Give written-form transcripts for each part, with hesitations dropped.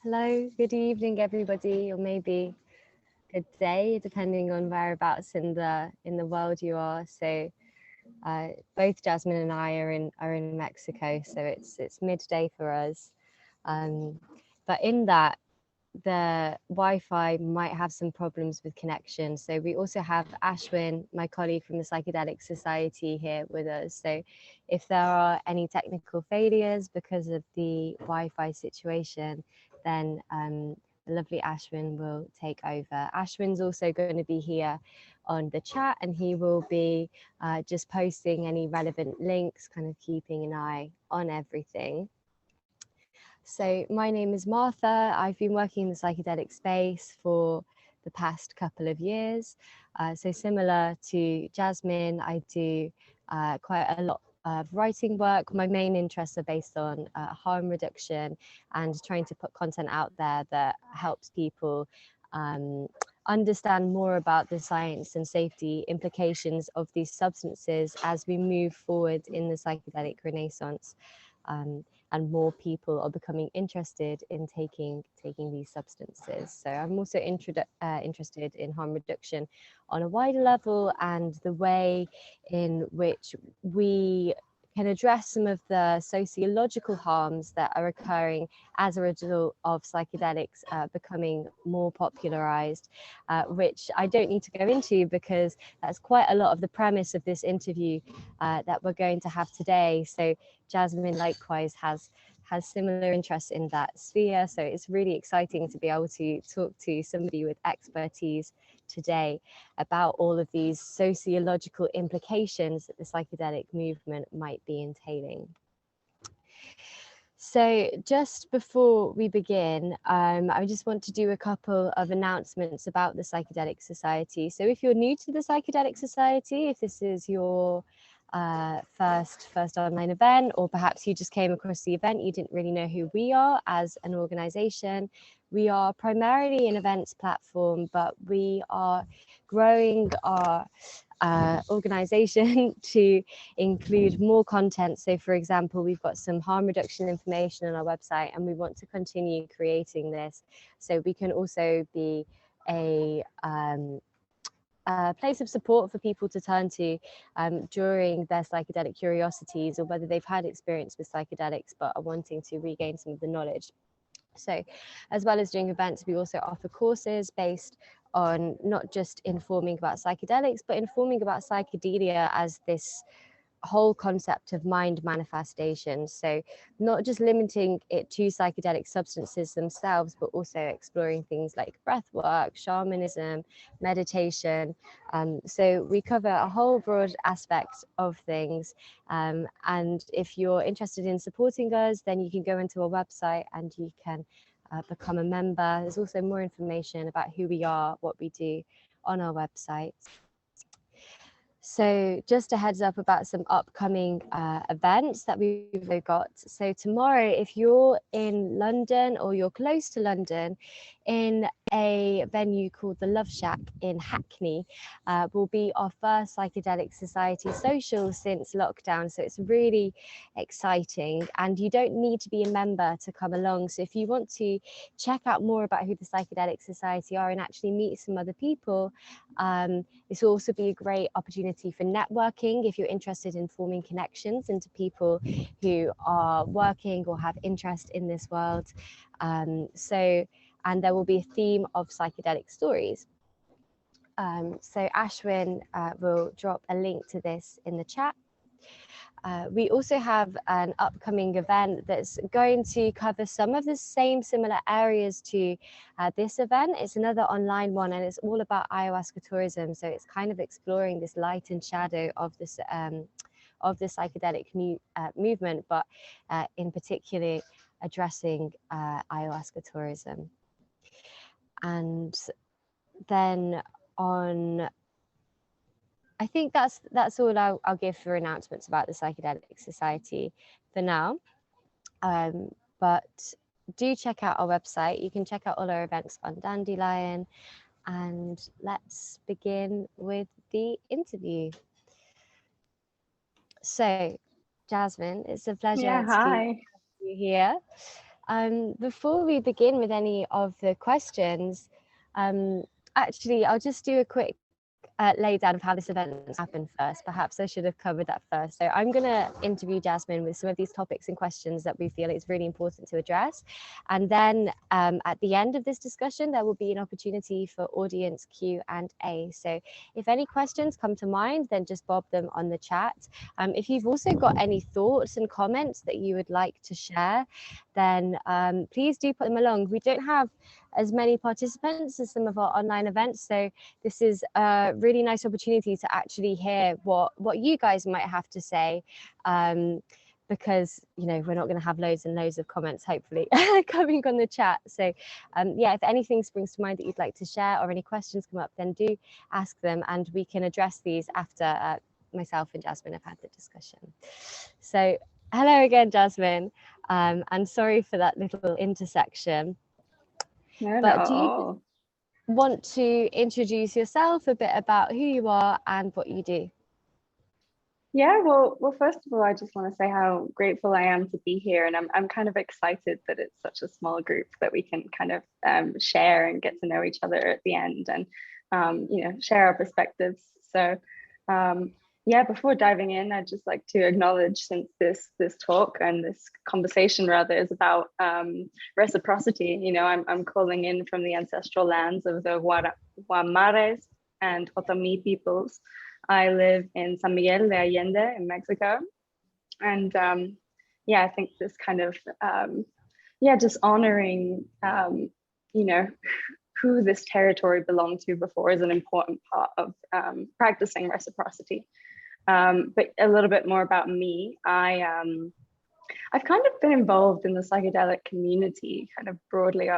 Hello, good evening, everybody, or maybe good day, depending on whereabouts in the world you are. So, both Jasmine and I are in Mexico, so it's midday for us. Um, but in that, the Wi-Fi might have some problems with connection. So we also have Ashwin, my colleague from the Psychedelic Society, here with us. So if there are any technical failures because of the Wi-Fi situation, then the lovely Ashwin will take over. Ashwin's also going to be here on the chat, and he will be just posting any relevant links, kind of keeping an eye on everything. So my name is Martha. I've been working in the psychedelic space for the past couple of years. So similar to Jasmine, I do quite a lot of writing work. My main interests are based on harm reduction and trying to put content out there that helps people understand more about the science and safety implications of these substances as we move forward in the psychedelic renaissance. And more people are becoming interested in taking these substances. So I'm also interested in harm reduction on a wider level, and the way in which we can address some of the sociological harms that are occurring as a result of psychedelics becoming more popularized, which I don't need to go into because that's quite a lot of the premise of this interview that we're going to have today. So Jasmine likewise has similar interests in that sphere. So it's really exciting to be able to talk to somebody with expertise today about all of these sociological implications that the psychedelic movement might be entailing. So just before we begin, I just want to do a couple of announcements about the Psychedelic Society. So if you're new to the Psychedelic Society, if this is your first online event, or perhaps you just came across the event, you didn't really know who we are as an organization. We are primarily an events platform, but we are growing our organization to include more content. So for example, we've got some harm reduction information on our website, and we want to continue creating this so we can also be a place of support for people to turn to during their psychedelic curiosities, or whether they've had experience with psychedelics but are wanting to regain some of the knowledge. So as well as doing events, we also offer courses based on not just informing about psychedelics, but informing about psychedelia as this whole concept of mind manifestation. So not just limiting it to psychedelic substances themselves, but also exploring things like breath work, shamanism, meditation. So we cover a whole broad aspect of things. And if you're interested in supporting us, then you can go into our website and you can become a member. There's also more information about who we are, what we do on our website. So just a heads up about some upcoming events that we've got. So tomorrow, if you're in London or you're close to London, in a venue called the Love Shack in Hackney, will be our first Psychedelic Society social since lockdown. So it's really exciting, and you don't need to be a member to come along. So if you want to check out more about who the Psychedelic Society are and actually meet some other people, this will also be a great opportunity for networking if you're interested in forming connections into people who are working or have interest in this world. And there will be a theme of psychedelic stories. So Ashwin will drop a link to this in the chat. We also have an upcoming event that's going to cover some of the same similar areas to this event. It's another online one, and it's all about ayahuasca tourism. So it's kind of exploring this light and shadow of this of the psychedelic movement, but in particular addressing ayahuasca tourism. And then on, I think that's all I'll give for announcements about the Psychedelic Society for now. But do check out our website. You can check out all our events on Dandelion. And let's begin with the interview. So, Jasmine, it's a pleasure Yeah, to hi. have you here. Before we begin with any of the questions, actually, I'll just do a quick lay down of how this event happened first. Perhaps I should have covered that first. So I'm going to interview Jasmine with some of these topics and questions that we feel is really important to address. And then at the end of this discussion, there will be an opportunity for audience Q&A. So if any questions come to mind, then just bob them on the chat. If you've also got any thoughts and comments that you would like to share, then please do put them along. We don't have as many participants as some of our online events, so this is a really nice opportunity to actually hear what you guys might have to say, because we're not going to have loads and loads of comments hopefully coming on the chat. So yeah, if anything springs to mind that you'd like to share or any questions come up, then do ask them and we can address these after myself and Jasmine have had the discussion. So hello again, Jasmine, and sorry for that little intersection. But do you want to introduce yourself, a bit about who you are and what you do? Yeah, well, first of all, I just want to say how grateful I am to be here, and I'm kind of excited that it's such a small group that we can kind of share and get to know each other at the end, and share our perspectives. So yeah, before diving in, I'd just like to acknowledge, since this talk and this conversation rather is about reciprocity, I'm calling in from the ancestral lands of the Guamares and Otomi peoples. I live in San Miguel de Allende in Mexico. And yeah, I think this kind of, just honoring, who this territory belonged to before is an important part of practicing reciprocity. But a little bit more about me. I've kind of been involved in the psychedelic community kind of broadly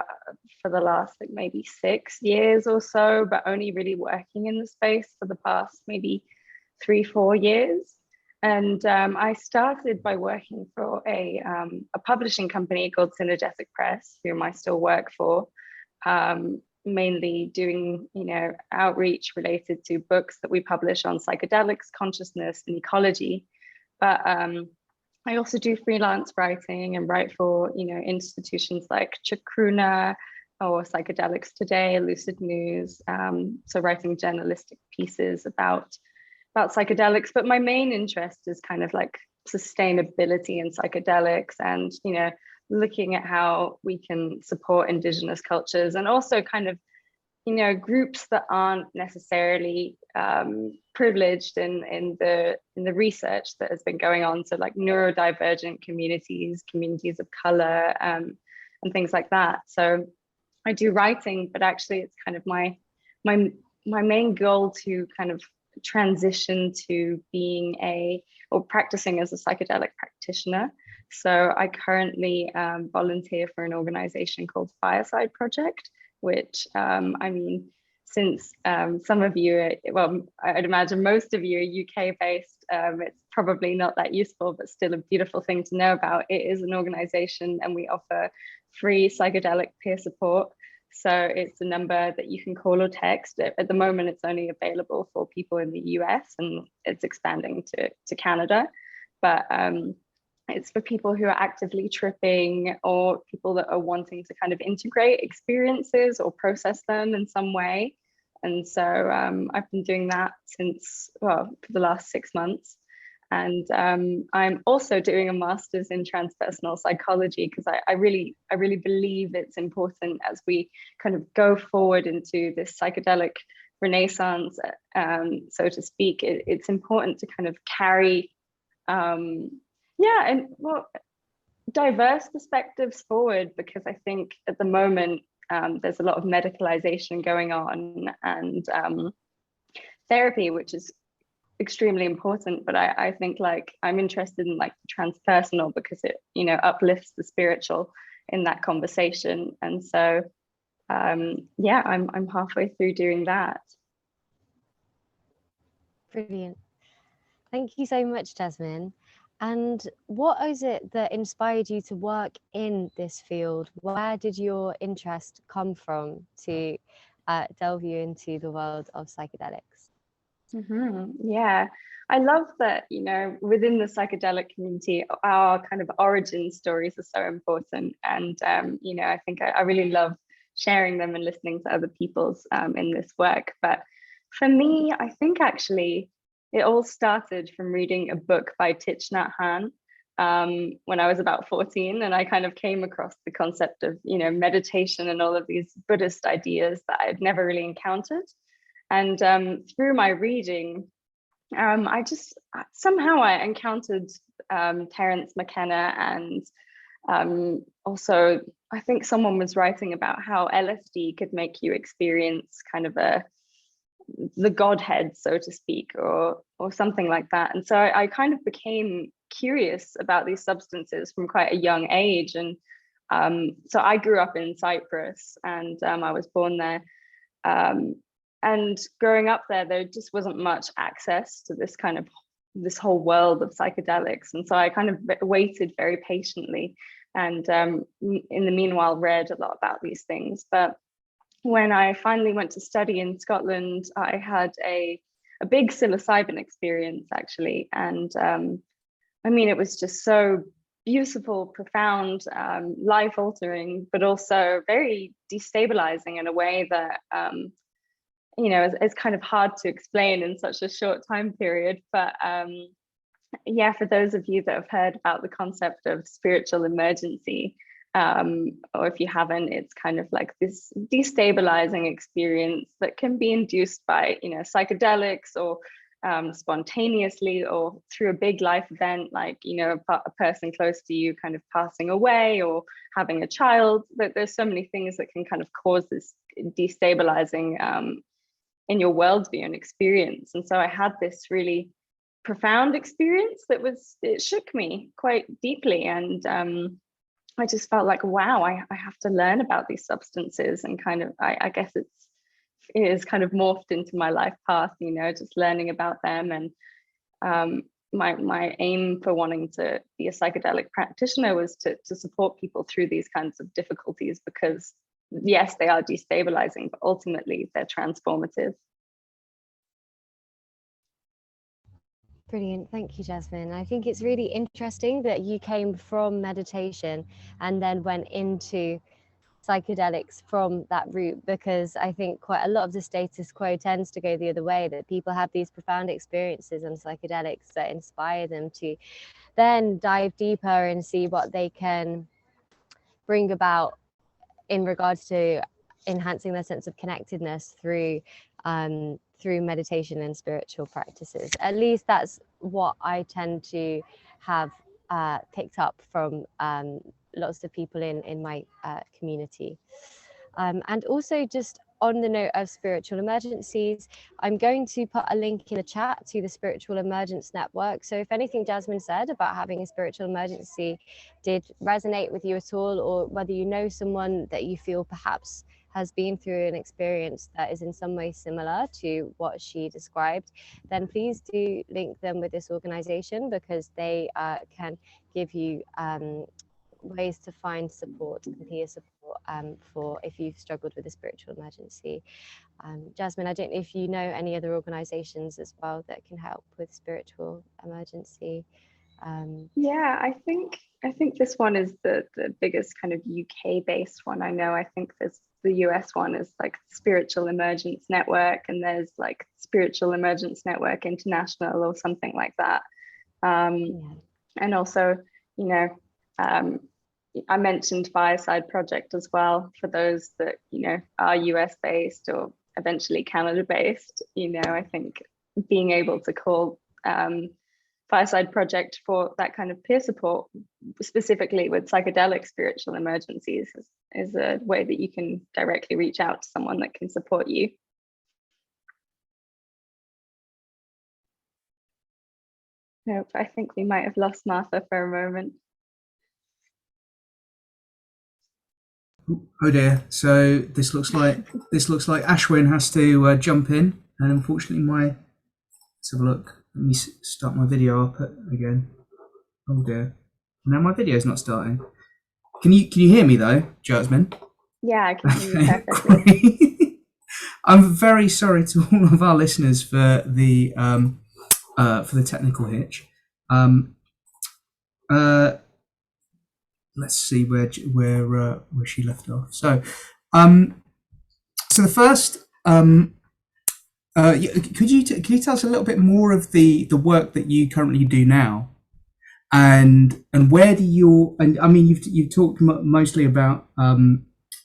for the last maybe 6 years or so, but only really working in the space for the past maybe 3-4 years. And I started by working for a publishing company called Synergetic Press, whom I still work for, mainly doing outreach related to books that we publish on psychedelics, consciousness, and ecology. But I also do freelance writing and write for institutions like Chacruna or Psychedelics Today, Lucid News. So writing journalistic pieces about psychedelics. But my main interest is kind of like sustainability in psychedelics, and looking at how we can support indigenous cultures, and also kind of groups that aren't necessarily privileged in the research that has been going on, so like neurodivergent communities of color, and things like that. So I do writing, but actually it's kind of my main goal to kind of transition to being or practicing as a psychedelic practitioner. So I currently volunteer for an organization called Fireside Project, which since some of you, well, I'd imagine most of you are UK based, it's probably not that useful, but still a beautiful thing to know about. It is an organization, and we offer free psychedelic peer support. So it's a number that you can call or text. At the moment, it's only available for people in the US, and it's expanding to Canada. But it's for people who are actively tripping, or people that are wanting to kind of integrate experiences or process them in some way. And so I've been doing that for the last 6 months. And I'm also doing a master's in transpersonal psychology, because I really believe it's important as we kind of go forward into this psychedelic renaissance, so to speak. It's important to kind of carry diverse perspectives forward, because I think at the moment there's a lot of medicalization going on, and therapy, which is extremely important, but I think like I'm interested in like transpersonal, because it uplifts the spiritual in that conversation. And so yeah, I'm halfway through doing that. Brilliant. Thank you so much, Jasmine. And what is it that inspired you to work in this field? Where did your interest come from to delve you into the world of psychedelics? Yeah, I love that, you know, within the psychedelic community, our kind of origin stories are so important. And, you know, I think I really love sharing them and listening to other people's in this work. But for me, I think actually it all started from reading a book by Thich Nhat Hanh when I was about 14. And I kind of came across the concept of, you know, meditation and all of these Buddhist ideas that I'd never really encountered. And through my reading, I just somehow I encountered Terence McKenna, and also I think someone was writing about how LSD could make you experience kind of the Godhead, so to speak, or something like that. And so I kind of became curious about these substances from quite a young age. And so I grew up in Cyprus, and I was born there. And growing up there just wasn't much access to this whole world of psychedelics. And so I kind of waited very patiently, and in the meanwhile read a lot about these things. But when I finally went to study in Scotland, I had a big psilocybin experience, actually. And I mean, it was just so beautiful, profound, life-altering, but also very destabilizing in a way that you know, it's kind of hard to explain in such a short time period. But yeah, for those of you that have heard about the concept of spiritual emergency, or if you haven't, it's kind of like this destabilizing experience that can be induced by, you know, psychedelics, or spontaneously, or through a big life event, like, you know, a person close to you kind of passing away, or having a child. But there's so many things that can kind of cause this destabilizing in your worldview and experience. And so I had this really profound experience it shook me quite deeply. And I just felt like, wow, I have to learn about these substances. And kind of, I guess it is kind of morphed into my life path, you know, just learning about them. And my aim for wanting to be a psychedelic practitioner was to support people through these kinds of difficulties, because yes, they are destabilizing, but ultimately they're transformative. Brilliant. Thank you, Jasmine. I think it's really interesting that you came from meditation and then went into psychedelics from that route, because I think quite a lot of the status quo tends to go the other way, that people have these profound experiences on psychedelics that inspire them to then dive deeper and see what they can bring about in regards to enhancing their sense of connectedness through meditation and spiritual practices. At least that's what I tend to have picked up from lots of people in my community. And also, just on the note of spiritual emergencies, I'm going to put a link in the chat to the Spiritual Emergence Network. So if anything Jasmine said about having a spiritual emergency did resonate with you at all, or whether you know someone that you feel perhaps has been through an experience that is in some way similar to what she described, then please do link them with this organization, because they can give you ways to find support and peer support for if you've struggled with a spiritual emergency. Jasmine, I don't know if you know any other organizations as well that can help with spiritual emergency. Yeah, I think this one is the biggest kind of UK based one I know. I think there's the US one is like Spiritual Emergence Network, and there's like Spiritual Emergence Network International or something like that. Yeah. And also, you know, I mentioned Fireside Project as well, for those that, you know, are US based or eventually Canada based. You know, I think being able to call Fireside Project for that kind of peer support, specifically with psychedelic spiritual emergencies, is a way that you can directly reach out to someone that can support you. Nope, I think we might have lost Martha for a moment. Oh dear. So this looks like Ashwin has to jump in, and unfortunately let's have a look. Let me start my video up again. Oh dear. Now my video's not starting. Can you hear me though, Jasmine? Yeah, I can hear you perfectly. I'm very sorry to all of our listeners for the technical hitch. Let's see where she left off. So, so the first, could you tell us a little bit more of the work that you currently do now, and where do you, and I mean you've talked mostly about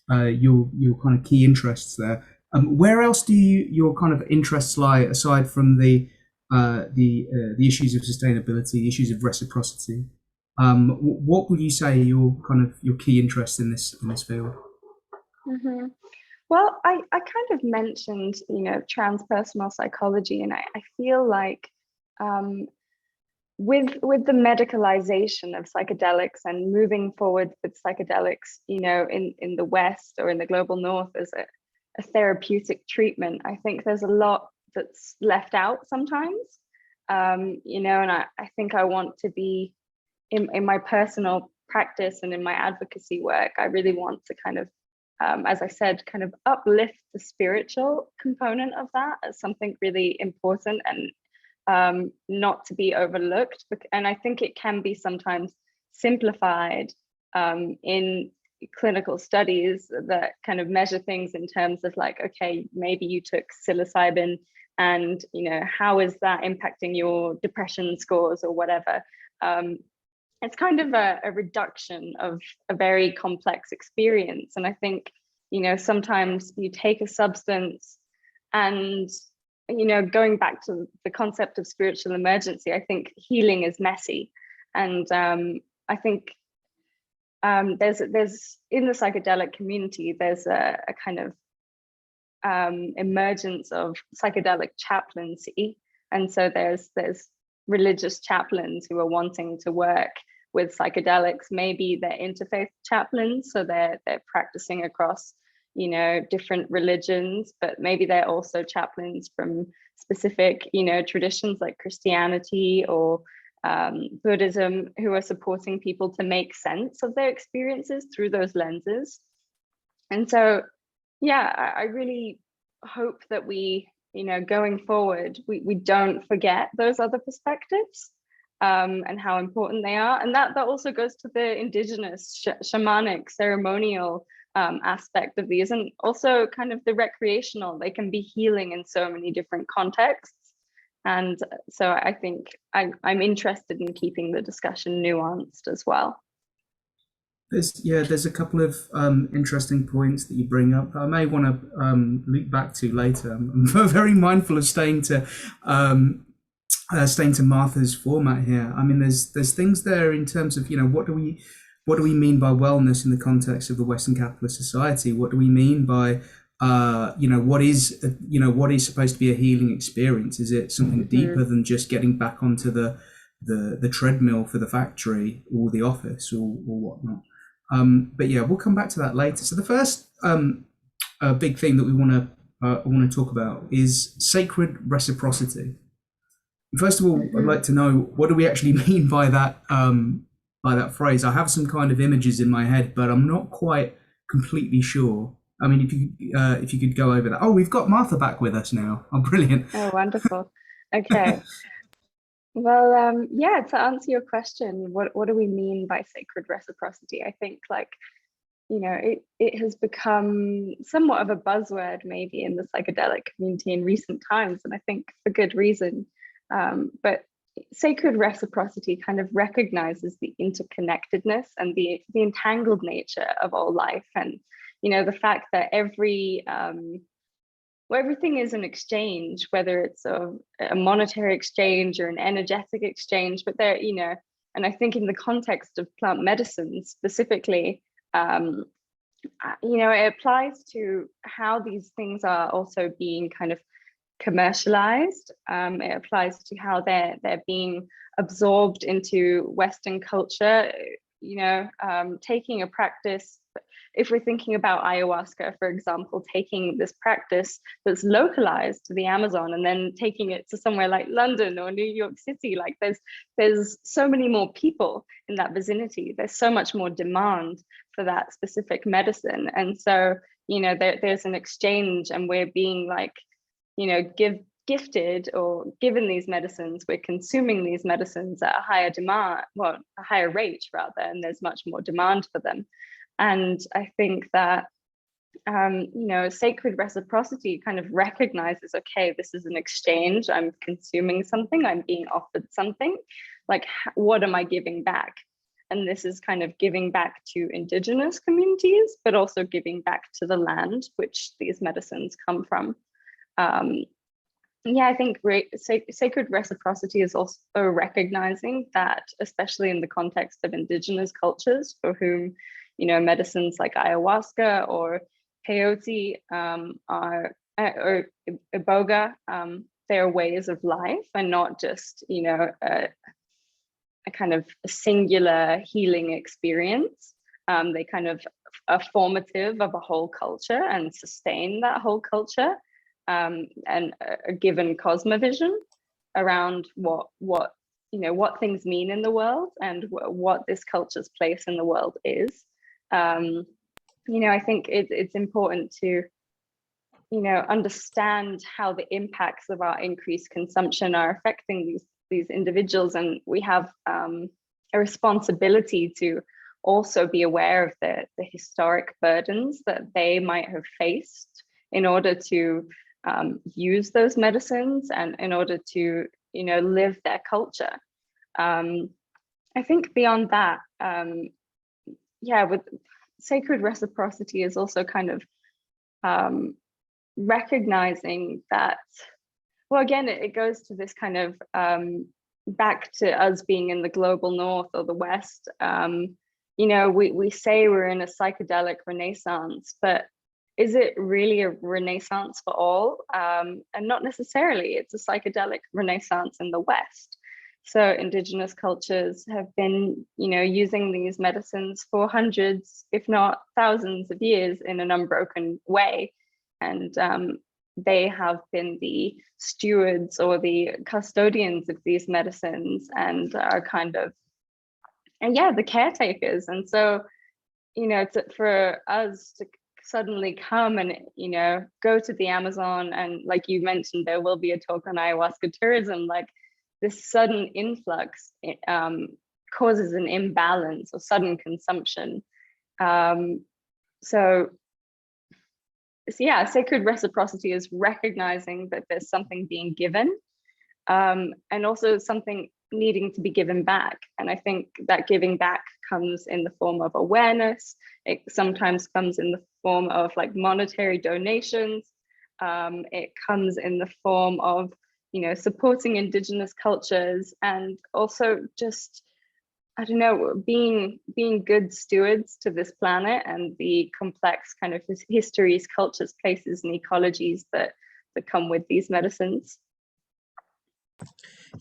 your kind of key interests there. Where else do your kind of interests lie aside from the issues of sustainability, the issues of reciprocity? What would you say are your key interests in this field? Mm-hmm. Well, I kind of mentioned, transpersonal psychology, and I feel like with the medicalization of psychedelics and moving forward with psychedelics, in the West or in the global North as a therapeutic treatment, I think there's a lot that's left out sometimes, and I think I want to be in my personal practice and in my advocacy work, I really want to kind of, as I said, kind of uplift the spiritual component of that as something really important and not to be overlooked. And I think it can be sometimes simplified in clinical studies that kind of measure things in terms of like, okay, maybe you took psilocybin and, how is that impacting your depression scores or whatever. It's kind of a reduction of a very complex experience. And I think, sometimes you take a substance and, going back to the concept of spiritual emergency, I think healing is messy. And I think there's in the psychedelic community, there's a kind of emergence of psychedelic chaplaincy. And so there's religious chaplains who are wanting to work with psychedelics. Maybe they're interfaith chaplains, so they're practicing across different religions, but maybe they're also chaplains from specific traditions like Christianity or Buddhism, who are supporting people to make sense of their experiences through those lenses. And so I really hope that we going forward, we don't forget those other perspectives and how important they are. And that also goes to the indigenous shamanic ceremonial aspect of these, and also kind of the recreational. They can be healing in so many different contexts. And so I think I'm interested in keeping the discussion nuanced as well. There's a couple of interesting points that you bring up that I may want to loop back to later. I'm very mindful of staying to Martha's format here. I mean, there's things there in terms of what do we mean by wellness in the context of the Western capitalist society? What do we mean by what is supposed to be a healing experience? Is it something deeper than just getting back onto the treadmill for the factory or the office or whatnot? But we'll come back to that later. So the first big thing that we want to talk about is sacred reciprocity. First of all, I'd like to know, what do we actually mean by that phrase? I have some kind of images in my head, but I'm not quite completely sure. I mean, if you could go over that. Oh, we've got Martha back with us now. Oh, brilliant. Oh, wonderful. Okay. Well, to answer your question, what do we mean by sacred reciprocity? I think it has become somewhat of a buzzword maybe in the psychedelic community in recent times, and I think for good reason. But sacred reciprocity kind of recognizes the interconnectedness and the entangled nature of all life, and the fact that everything is an exchange, whether it's a monetary exchange or an energetic exchange. But there, and I think in the context of plant medicine specifically, it applies to how these things are also being kind of commercialized. It applies to how they're being absorbed into Western culture. Taking a practice, if we're thinking about ayahuasca, for example, taking this practice that's localized to the Amazon and then taking it to somewhere like London or New York City, like there's so many more people in that vicinity. There's so much more demand for that specific medicine. And so, you know, there's an exchange, and we're being like, you know, gifted or given these medicines, we're consuming these medicines at a higher demand, well, a higher rate rather, and there's much more demand for them. And I think that, you know, sacred reciprocity kind of recognizes, okay, this is an exchange. I'm consuming something, I'm being offered something. Like, what am I giving back? And this is kind of giving back to indigenous communities, but also giving back to the land which these medicines come from. Yeah, I think sacred reciprocity is also recognizing that, especially in the context of indigenous cultures for whom, you know, medicines like ayahuasca or peyote or iboga, they're ways of life and not just, you know, a kind of a singular healing experience. They kind of are formative of a whole culture and sustain that whole culture, and a given cosmovision around what you know, what things mean in the world and what this culture's place in the world is. You know, I think it's important to, you know, understand how the impacts of our increased consumption are affecting these individuals, and we have a responsibility to also be aware of the historic burdens that they might have faced in order to use those medicines and in order to, you know, live their culture. I think beyond that, yeah, with sacred reciprocity is also kind of recognizing that, well, again, it goes to this kind of back to us being in the global north or the west. You know, we say we're in a psychedelic renaissance, but is it really a renaissance for all? And not necessarily. It's a psychedelic renaissance in the West. So indigenous cultures have been, you know, using these medicines for hundreds, if not thousands of years in an unbroken way. And they have been the stewards or the custodians of these medicines and are kind of, and yeah, the caretakers. And so, you know, for us to suddenly come and, you know, go to the Amazon, and like you mentioned, there will be a talk on ayahuasca tourism, like this sudden influx causes an imbalance or sudden consumption. So yeah, sacred reciprocity is recognizing that there's something being given, and also something needing to be given back. And I think that giving back comes in the form of awareness. It sometimes comes in the form of like monetary donations. It comes in the form of, you know, supporting indigenous cultures, and also just, I don't know, being good stewards to this planet and the complex kind of histories, cultures, places, and ecologies that come with these medicines.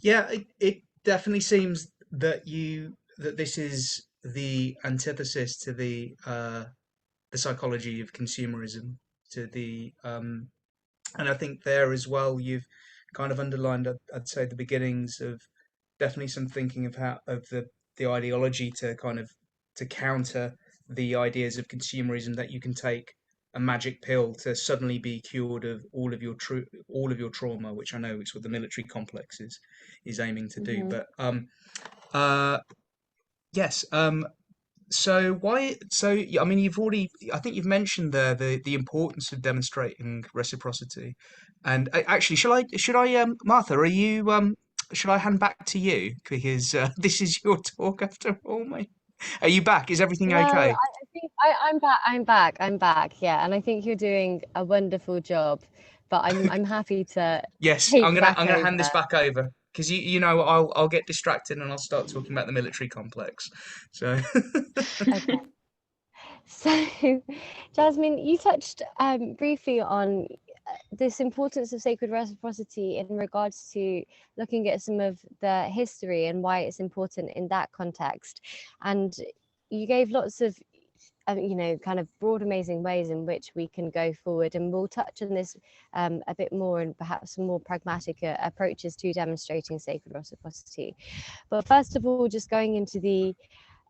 Yeah, it definitely seems that this is the antithesis to the psychology of consumerism, to the and I think there as well you've kind of underlined, I'd say, the beginnings of definitely some thinking of how of the ideology to kind of to counter the ideas of consumerism, that you can take a magic pill to suddenly be cured of all of your trauma, which I know it's what the military complex is aiming to do. But yes, so why? So I mean, I think you've mentioned there the importance of demonstrating reciprocity, and actually, should I Martha, are you should I hand back to you, because this is your talk after all, mate? Are you back? Is everything No, okay? I think I'm back. Yeah, and I think you're doing a wonderful job. But I'm happy to Yes, take back I'm gonna hand this over. back over, because you know I'll get distracted and I'll start talking about the military complex. So Okay. So, Jasmine, you touched briefly on this importance of sacred reciprocity in regards to looking at some of the history and why it's important in that context. And you gave lots of, you know, kind of broad, amazing ways in which we can go forward. And we'll touch on this a bit more, and perhaps some more pragmatic approaches to demonstrating sacred reciprocity. But first of all, just going into the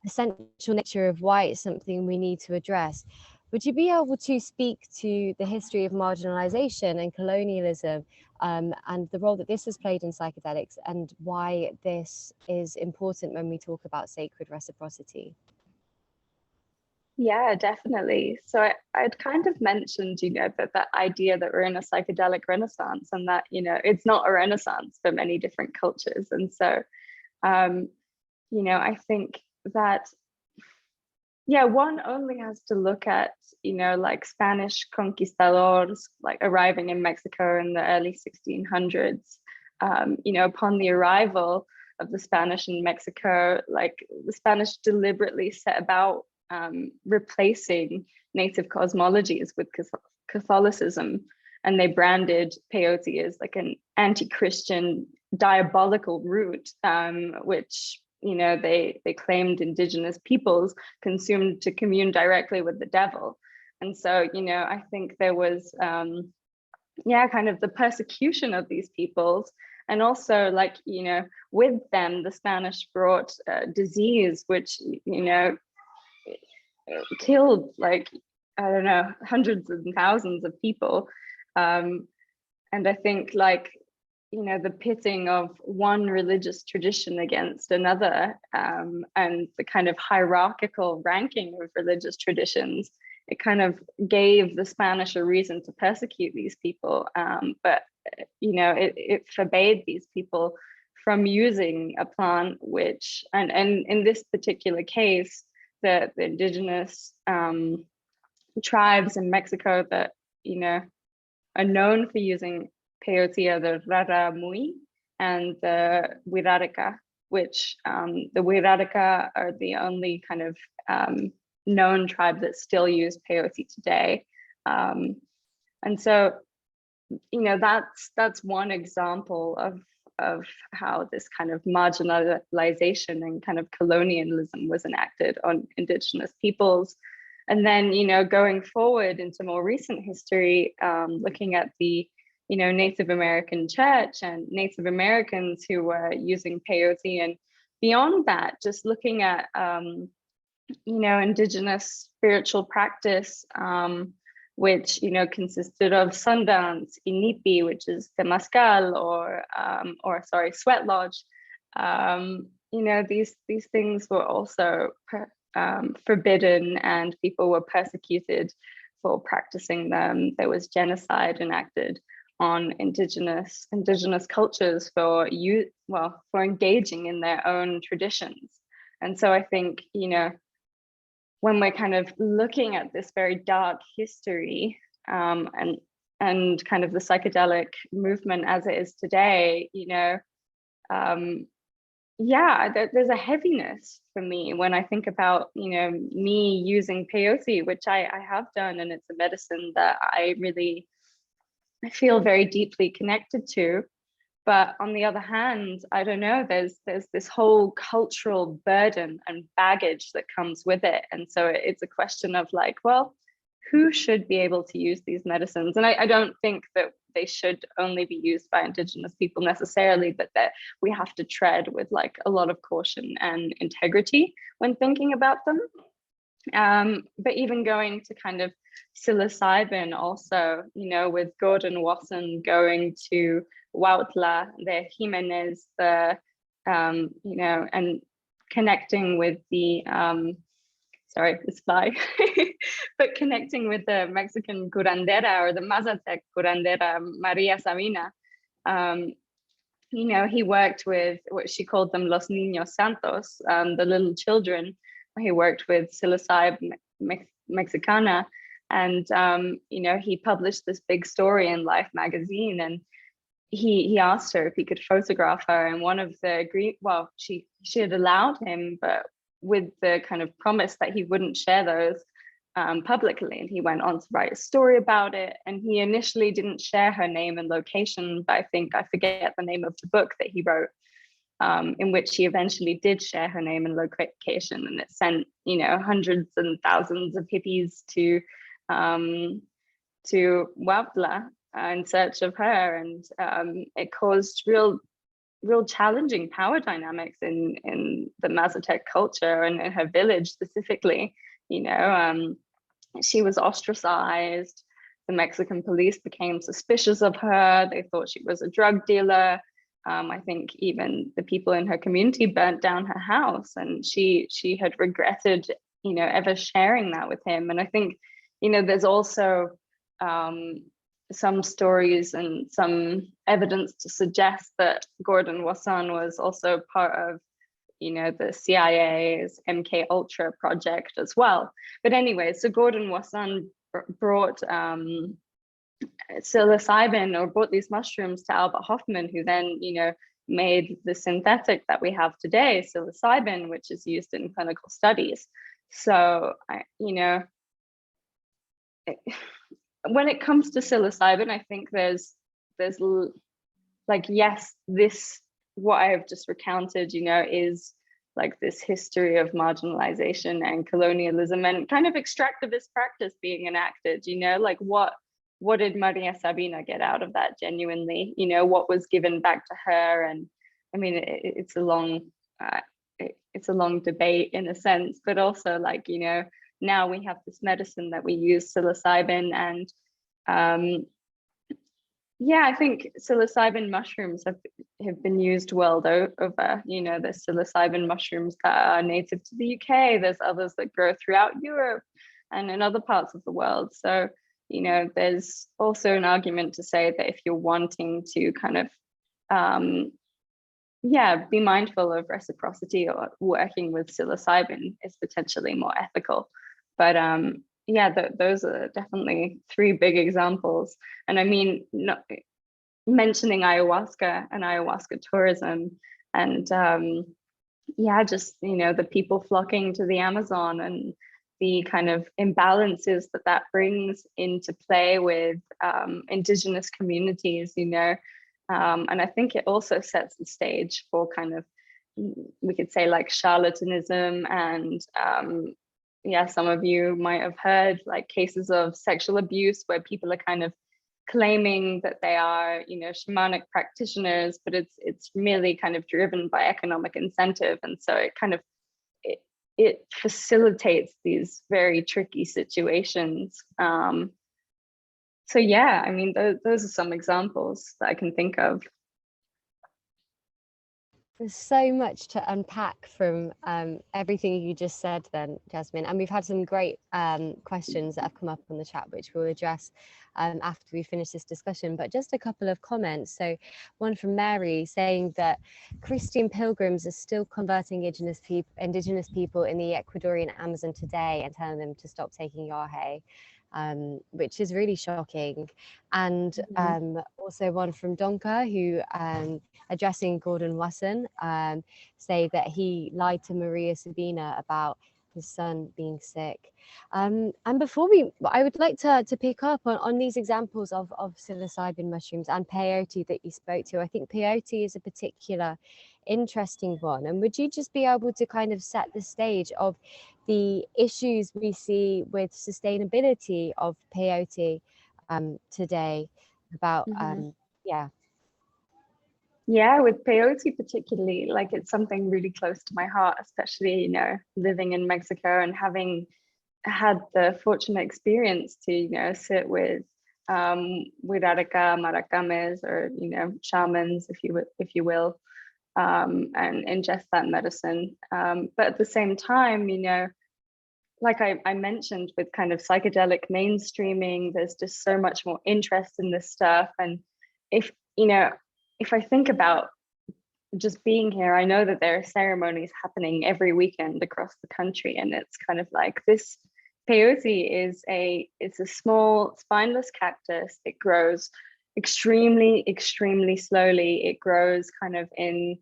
essential nature of why it's something we need to address. Would you be able to speak to the history of marginalization and colonialism and the role that this has played in psychedelics and why this is important when we talk about sacred reciprocity? Yeah, definitely. So I'd kind of mentioned, that idea that we're in a psychedelic renaissance, and that, it's not a renaissance for many different cultures. And so, I think that, one only has to look at, like Spanish conquistadors, like arriving in Mexico in the early 1600s. Upon the arrival of the Spanish in Mexico, like the Spanish deliberately set about replacing native cosmologies with Catholicism, and they branded peyote as like an anti-Christian diabolical root, which they claimed indigenous peoples consumed to commune directly with the devil. And so I think there was kind of the persecution of these peoples, and also like with them the Spanish brought disease which killed, like, I don't know, hundreds and thousands of people. And I think, like, the pitting of one religious tradition against another, and the kind of hierarchical ranking of religious traditions, it kind of gave the Spanish a reason to persecute these people. But it forbade these people from using a plant which, and in this particular case, the indigenous tribes in Mexico that are known for using peyote are the Raramui and the Wirarika, which the Wirarika are the only kind of known tribe that still use peyote today. And so that's one example of how this kind of marginalization and kind of colonialism was enacted on indigenous peoples. And then, going forward into more recent history, looking at the, Native American church and Native Americans who were using peyote, and beyond that, just looking at, indigenous spiritual practice, which consisted of sundance, inipi, which is temazcal, or sweat lodge. These things were also forbidden, and people were persecuted for practicing them. There was genocide enacted on indigenous cultures for engaging in their own traditions. And so I think when we're kind of looking at this very dark history, and kind of the psychedelic movement as it is today, there's a heaviness for me when I think about me using peyote, which I have done, and it's a medicine that I feel very deeply connected to. But on the other hand, I don't know, there's this whole cultural burden and baggage that comes with it. And so it's a question of like, well, who should be able to use these medicines? And I don't think that they should only be used by indigenous people necessarily, but that we have to tread with like a lot of caution and integrity when thinking about them. But even going to kind of psilocybin also, with Gordon Wasson going to Huautla, the Jimenez, and connecting with the, this fly, but connecting with the Mexican curandera, or the Mazatec curandera, Maria Sabina. He worked with what she called them Los Niños Santos, the little children. He worked with psilocybin mexicana, and he published this big story in Life magazine, and he asked her if he could photograph her, and one of the she had allowed him, but with the kind of promise that he wouldn't share those publicly. And he went on to write a story about it, and he initially didn't share her name and location, but I forget the name of the book that he wrote, in which he eventually did share her name and location, and it sent hundreds and thousands of hippies to Huautla in search of her, and it caused real challenging power dynamics in the Mazatec culture and in her village specifically. she was ostracized. The Mexican police became suspicious of her. They thought she was a drug dealer. I think even the people in her community burnt down her house, and she had regretted, ever sharing that with him. And I think, there's also some stories and some evidence to suggest that Gordon Wasson was also part of, the CIA's MK Ultra project as well. But anyway, so Gordon Wasson brought psilocybin, or brought these mushrooms to Albert Hofmann, who then, made the synthetic that we have today, psilocybin, which is used in clinical studies. So, when it comes to psilocybin, I think there's like, yes, this, what I have just recounted, is like this history of marginalization and colonialism and kind of extractivist practice being enacted, like what did Maria Sabina get out of that genuinely? What was given back to her? And I mean, it's a long debate in a sense, but also like, now we have this medicine that we use, psilocybin, and I think psilocybin mushrooms have been used world over. There's psilocybin mushrooms that are native to the UK. There's others that grow throughout Europe and in other parts of the world. So, there's also an argument to say that if you're wanting to kind of, be mindful of reciprocity, or working with psilocybin is potentially more ethical. But those are definitely three big examples. And I mean, mentioning ayahuasca and ayahuasca tourism, and just, the people flocking to the Amazon, and the kind of imbalances that brings into play with indigenous communities, and I think it also sets the stage for kind of, we could say, like charlatanism. And some of you might have heard like cases of sexual abuse where people are kind of claiming that they are, shamanic practitioners, but it's merely kind of driven by economic incentive. And so it kind of, it facilitates these very tricky situations. So I mean, those are some examples that I can think of. There's so much to unpack from everything you just said then, Jasmine. And we've had some great questions that have come up on the chat, which we'll address after we finish this discussion. But just a couple of comments. So one from Mary saying that Christian pilgrims are still converting indigenous people in the Ecuadorian Amazon today and telling them to stop taking yahe. Which is really shocking. And also one from Donka, who addressing Gordon Wasson, say that he lied to Maria Sabina about his son being sick. And before I would like to pick up on these examples of psilocybin mushrooms and peyote that you spoke to. I think peyote is a particular interesting one. And would you just be able to kind of set the stage of the issues we see with sustainability of peyote today about with peyote particularly, like it's something really close to my heart, especially living in Mexico and having had the fortunate experience to sit with Wiraraka Maracames, or shamans, if you will, and ingest that medicine. But at the same time, like I mentioned with kind of psychedelic mainstreaming, there's just so much more interest in this stuff. And if I think about just being here, I know that there are ceremonies happening every weekend across the country, and it's kind of like this peyote it's a small spineless cactus. It grows extremely slowly. It grows kind of in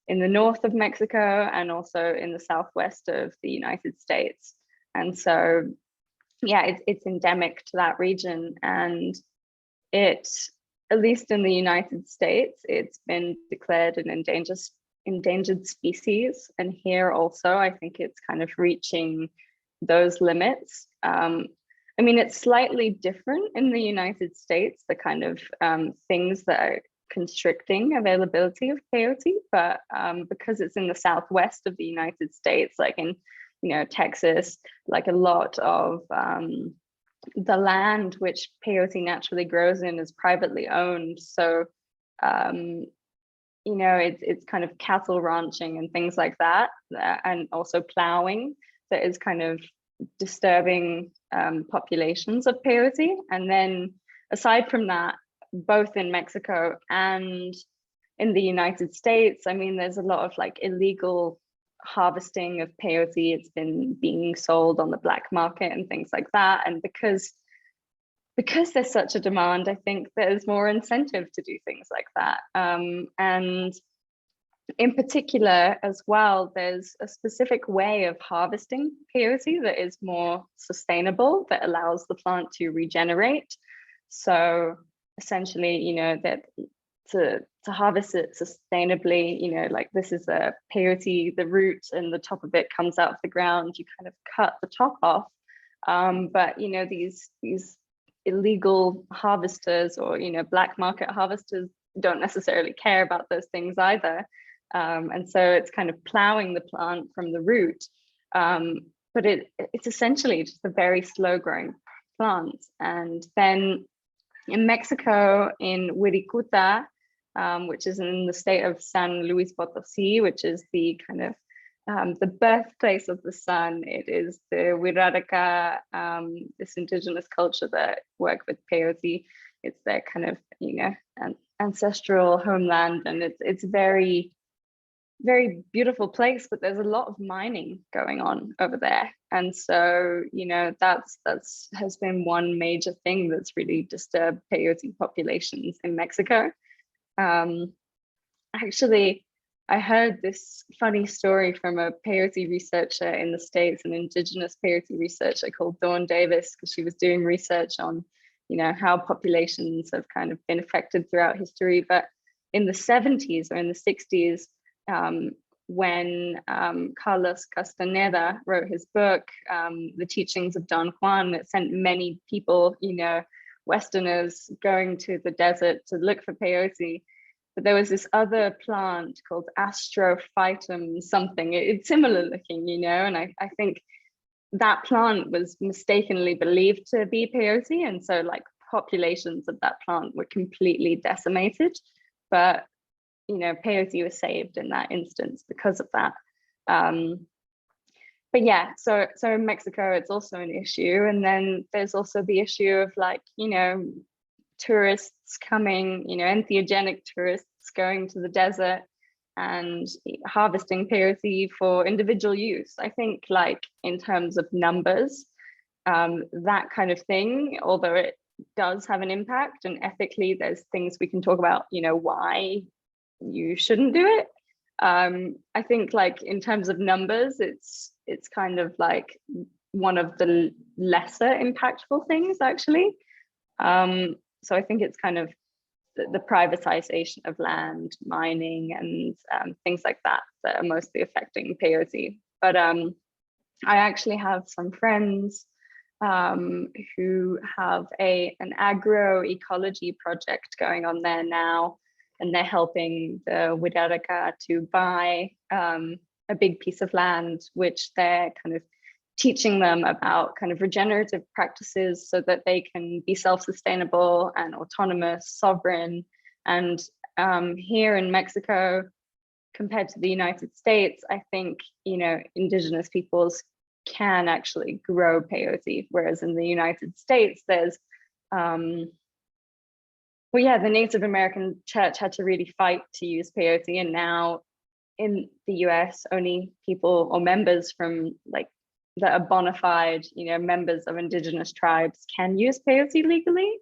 the north of Mexico and also in the southwest of the United States. And so it's endemic to that region, and it, at least in the United States, it's been declared an endangered species. And here also, I think it's kind of reaching those limits. I mean, it's slightly different in the United States, the kind of things that are constricting availability of peyote, but because it's in the southwest of the United States, like in Texas, like a lot of the land which peyote naturally grows in is privately owned. So, you know, it's kind of cattle ranching and things like that, and also plowing that is kind of disturbing populations of peyote. And then aside from that, both in Mexico and in the United States, I mean, there's a lot of like illegal harvesting of peyote. It's been being sold on the black market and things like that. And because there's such a demand, I think there's more incentive to do things like that. And in particular as well, there's a specific way of harvesting peyote that is more sustainable, that allows the plant to regenerate. So essentially, you know, that to harvest it sustainably, you know, like this is a peyote, the root and the top of it comes out of the ground, you kind of cut the top off. But, you know, these illegal harvesters, or, you know, black market harvesters, don't necessarily care about those things either. And so it's kind of plowing the plant from the root. But it's essentially just a very slow growing plant. And then in Mexico, in Wirikuta, which is in the state of San Luis Potosí, which is the kind of the birthplace of the sun. It is the Wiraraca, this indigenous culture that work with peyote. It's their kind of, you know, ancestral homeland, and it's very, very beautiful place, but there's a lot of mining going on over there. And so, you know, that's has been one major thing that's really disturbed peyote populations in Mexico. Actually, I heard this funny story from a peyote researcher in the States, an indigenous peyote researcher called Dawn Davis, because she was doing research on, you know, how populations have kind of been affected throughout history. But in the 70s or in the 60s, when Carlos Castaneda wrote his book, The Teachings of Don Juan, it sent many people, you know, Westerners going to the desert to look for peyote. But there was this other plant called Astrophytum something. It's similar looking, you know, and I think that plant was mistakenly believed to be peyote. And so like populations of that plant were completely decimated. But, you know, peyote was saved in that instance because of that. But yeah, so in Mexico, it's also an issue. And then there's also the issue of like, you know, tourists coming, you know, entheogenic tourists going to the desert and harvesting peyote for individual use. I think like in terms of numbers, that kind of thing, although it does have an impact and ethically there's things we can talk about, you know, why you shouldn't do it. I think like in terms of numbers, it's kind of like one of the lesser impactful things actually. So I think it's kind of the privatization of land, mining, and things like that that are mostly affecting peyote. But I actually have some friends who have an agroecology project going on there now, and they're helping the Wiraraca to buy a big piece of land, which they're kind of teaching them about kind of regenerative practices so that they can be self-sustainable and autonomous, sovereign. And here in Mexico, compared to the United States, I think, you know, indigenous peoples can actually grow peyote, whereas in the United States, there's, well, yeah, the Native American church had to really fight to use peyote, and now in the US, only people or members from like that are bona fide, you know, members of indigenous tribes can use peyote legally,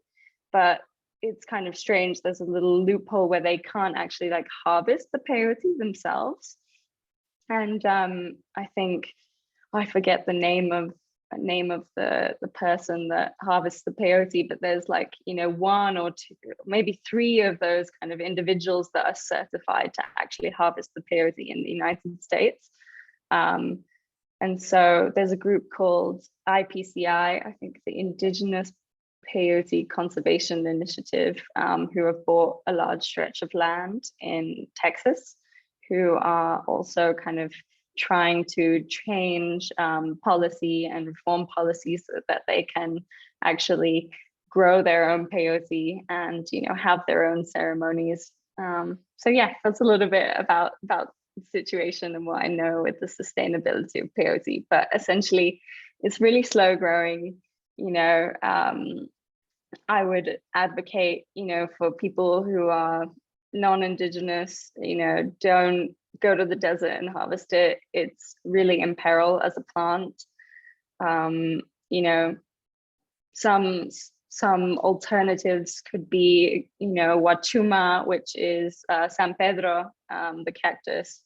but it's kind of strange. There's a little loophole where they can't actually like harvest the peyote themselves. And I think, I forget the name of the person that harvests the peyote, but there's like, you know, one or two, maybe three of those kind of individuals that are certified to actually harvest the peyote in the United States. And so there's a group called IPCI, I think the Indigenous Peyote Conservation Initiative, who have bought a large stretch of land in Texas, who are also kind of trying to change policy and reform policies so that they can actually grow their own peyote and, you know, have their own ceremonies. So yeah, that's a little bit about the situation and what I know with the sustainability of peyote. But essentially, it's really slow growing. You know, I would advocate, you know, for people who are non-indigenous, you know, don't go to the desert and harvest it. It's really in peril as a plant. You know, some alternatives could be, you know, Wachuma, which is San Pedro, the cactus,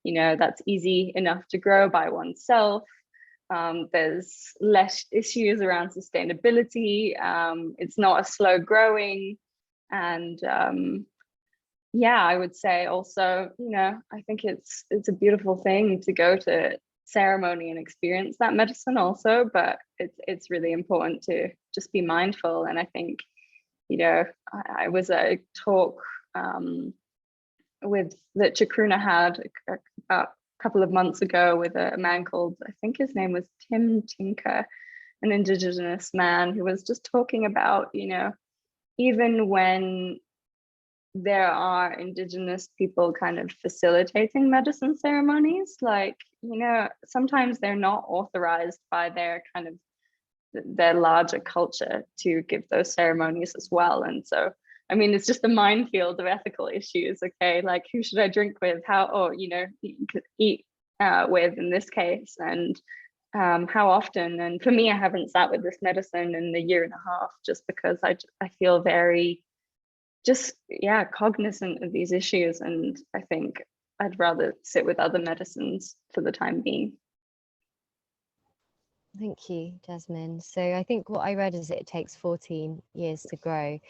you know, that's easy enough to grow by oneself. There's less issues around sustainability. It's not as slow growing. And yeah, I would say also, you know, I think it's a beautiful thing to go to ceremony and experience that medicine also, but it's really important to just be mindful. And I think, you know, I was at a talk with that Chacruna had about a couple of months ago with a man called, I think his name was Tim Tinker, an indigenous man who was just talking about, you know, even when there are indigenous people kind of facilitating medicine ceremonies, like, you know, sometimes they're not authorized by their kind of their larger culture to give those ceremonies as well. And so, I mean, it's just a minefield of ethical issues. Okay, like who should I drink with? How, or, you know, eat with in this case, and how often? And for me, I haven't sat with this medicine in a year and a half, just because I feel very just, yeah, cognizant of these issues. And I think I'd rather sit with other medicines for the time being. Thank you, Jasmine. So I think what I read is it takes 14 years to grow.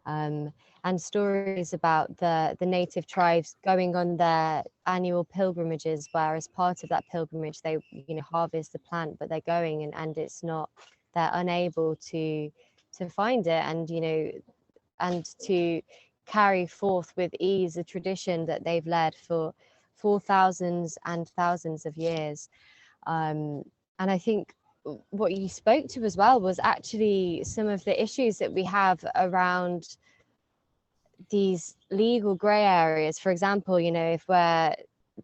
And stories about the native tribes going on their annual pilgrimages, where as part of that pilgrimage, they, you know, harvest the plant, but they're going and it's not, they're unable to find it, and, you know, and to carry forth with ease a tradition that they've led for thousands and thousands of years. And I think what you spoke to as well was actually some of the issues that we have around these legal grey areas. For example, you know, if we're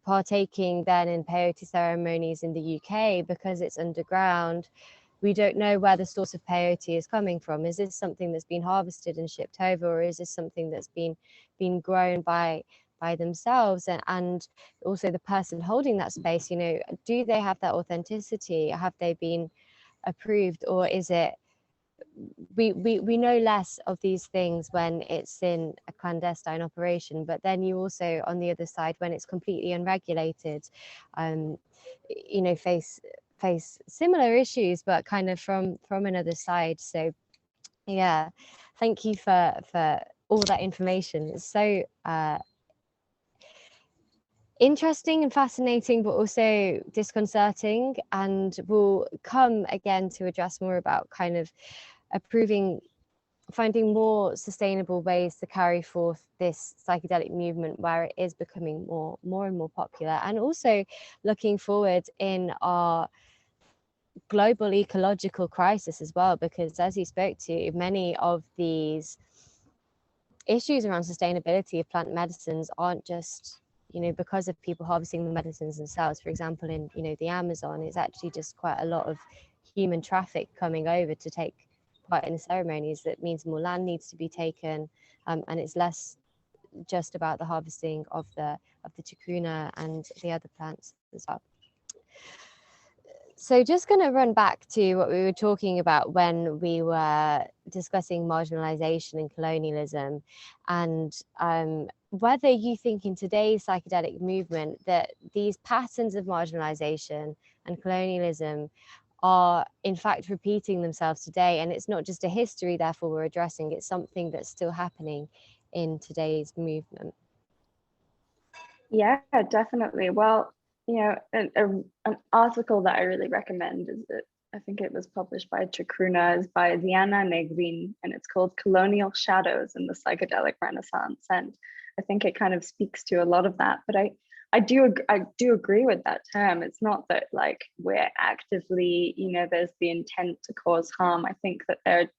partaking then in peyote ceremonies in the UK, because it's underground, we don't know where the source of peyote is coming from. Is this something that's been harvested and shipped over, or is this something that's been grown by themselves? And also the person holding that space, you know, do they have that authenticity? Have they been approved, or is it, we know less of these things when it's in a clandestine operation, but then you also, on the other side, when it's completely unregulated, you know, face similar issues, but kind of from another side. So yeah, thank you for all that information. It's so interesting and fascinating, but also disconcerting, and we'll come again to address more about kind of finding more sustainable ways to carry forth this psychedelic movement, where it is becoming more and more popular, and also looking forward in our global ecological crisis as well, because as you spoke to, many of these issues around sustainability of plant medicines aren't just, you know, because of people harvesting the medicines themselves. For example, in, you know, the Amazon, it's actually just quite a lot of human traffic coming over to take part in the ceremonies. That means more land needs to be taken, and it's less just about the harvesting of the chacruna and the other plants as well. So just going to run back to what we were talking about when we were discussing marginalization and colonialism, and whether you think in today's psychedelic movement that these patterns of marginalization and colonialism are in fact repeating themselves today, and it's not just a history therefore we're addressing, it's something that's still happening in today's movement. Yeah, definitely. Well, you know, an article that I really recommend is that I think it was published by Chacruna, is by Diana Negrin, and it's called Colonial Shadows in the Psychedelic Renaissance. And I think it kind of speaks to a lot of that. But I do agree with that term. It's not that like we're actively, there's the intent to cause harm. I think that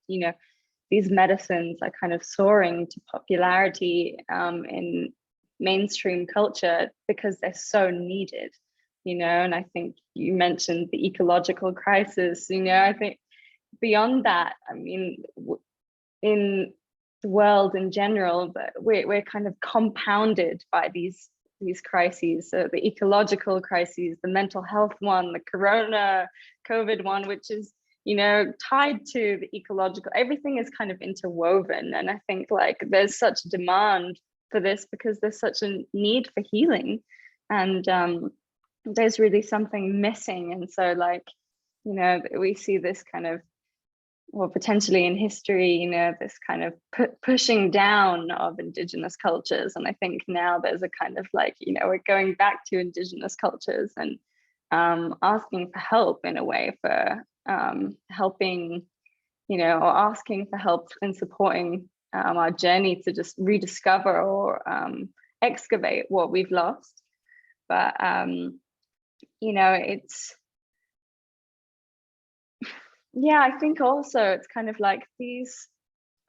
these medicines are kind of soaring to popularity in mainstream culture because they're so needed, and I think you mentioned the ecological crisis. I think beyond that, I mean, in the world in general, but we're kind of compounded by these crises. So the ecological crises, the mental health one, the COVID one, which is tied to the ecological, everything is kind of interwoven. And I think like there's such demand for this because there's such a need for healing, and there's really something missing. And so like, we see this kind of, or potentially in history, this kind of pushing down of indigenous cultures. And I think now there's a kind of like, we're going back to indigenous cultures and asking for help in a way for helping, or asking for help in supporting our journey to just rediscover or excavate what we've lost. But, it's, yeah, I think also it's kind of like these,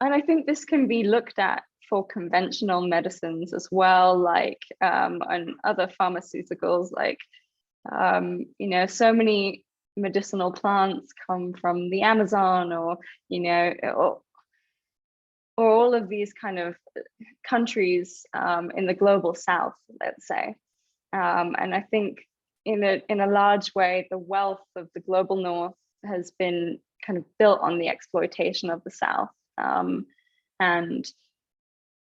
and I think this can be looked at for conventional medicines as well, like and other pharmaceuticals, like so many medicinal plants come from the Amazon, or or all of these kind of countries in the global south, let's say, and I think in a large way the wealth of the global north has been kind of built on the exploitation of the South. And,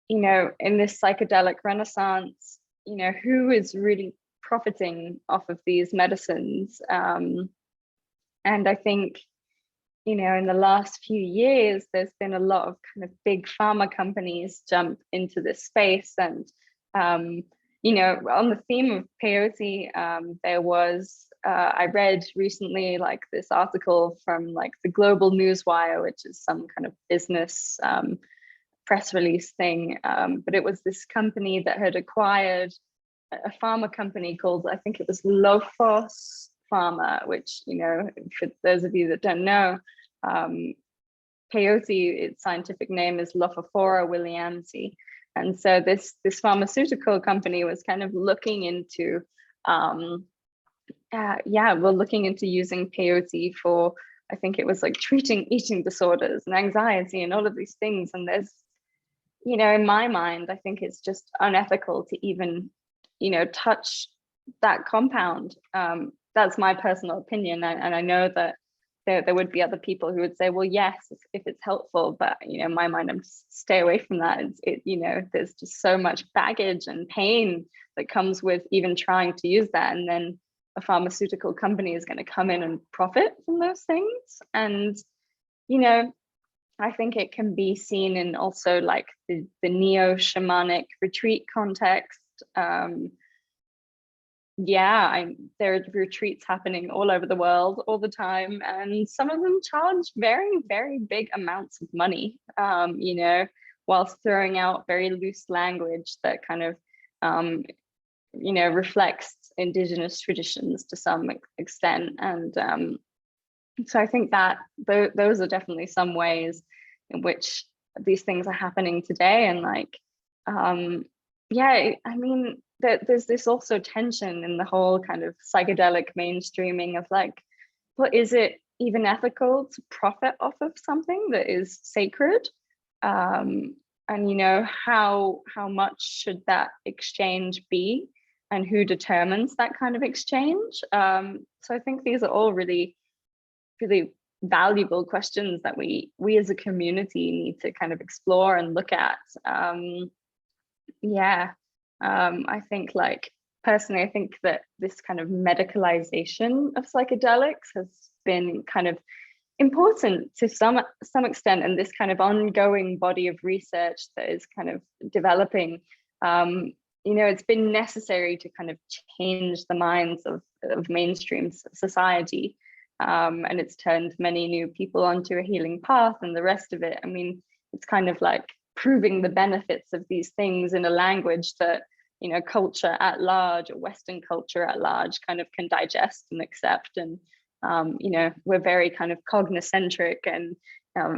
in this psychedelic renaissance, who is really profiting off of these medicines? And I think, in the last few years, there's been a lot of kind of big pharma companies jump into this space. And, on the theme of peyote, there was, I read recently like this article from like the Global Newswire, which is some kind of business press release thing. But it was this company that had acquired a pharma company called, I think it was Lofos Pharma, which, for those of you that don't know, peyote, its scientific name is Lophophora williamsi. And so this pharmaceutical company was kind of looking into we're looking into using peyote for, I think it was like treating eating disorders and anxiety and all of these things. And there's, in my mind, I think it's just unethical to even, touch that compound. That's my personal opinion. And I know that there would be other people who would say, well, yes, if it's helpful, but, in my mind, I'm just stay away from that. There's just so much baggage and pain that comes with even trying to use that. And then a pharmaceutical company is going to come in and profit from those things. And, I think it can be seen in also like the neo-shamanic retreat context. There are retreats happening all over the world all the time, and some of them charge very, very big amounts of money, whilst throwing out very loose language that kind of, reflects indigenous traditions to some extent. And so I think that those are definitely some ways in which these things are happening today. And like, there's this also tension in the whole kind of psychedelic mainstreaming of like, well, is it even ethical to profit off of something that is sacred? And how much should that exchange be, and who determines that kind of exchange? So I think these are all really, really valuable questions that we as a community need to kind of explore and look at. I think like personally, I think that this kind of medicalization of psychedelics has been kind of important to some extent, and this kind of ongoing body of research that is kind of developing, it's been necessary to kind of change the minds of mainstream society, and it's turned many new people onto a healing path and the rest of it. I mean, it's kind of like proving the benefits of these things in a language that culture at large, or Western culture at large, kind of can digest and accept. And we're very kind of cognocentric and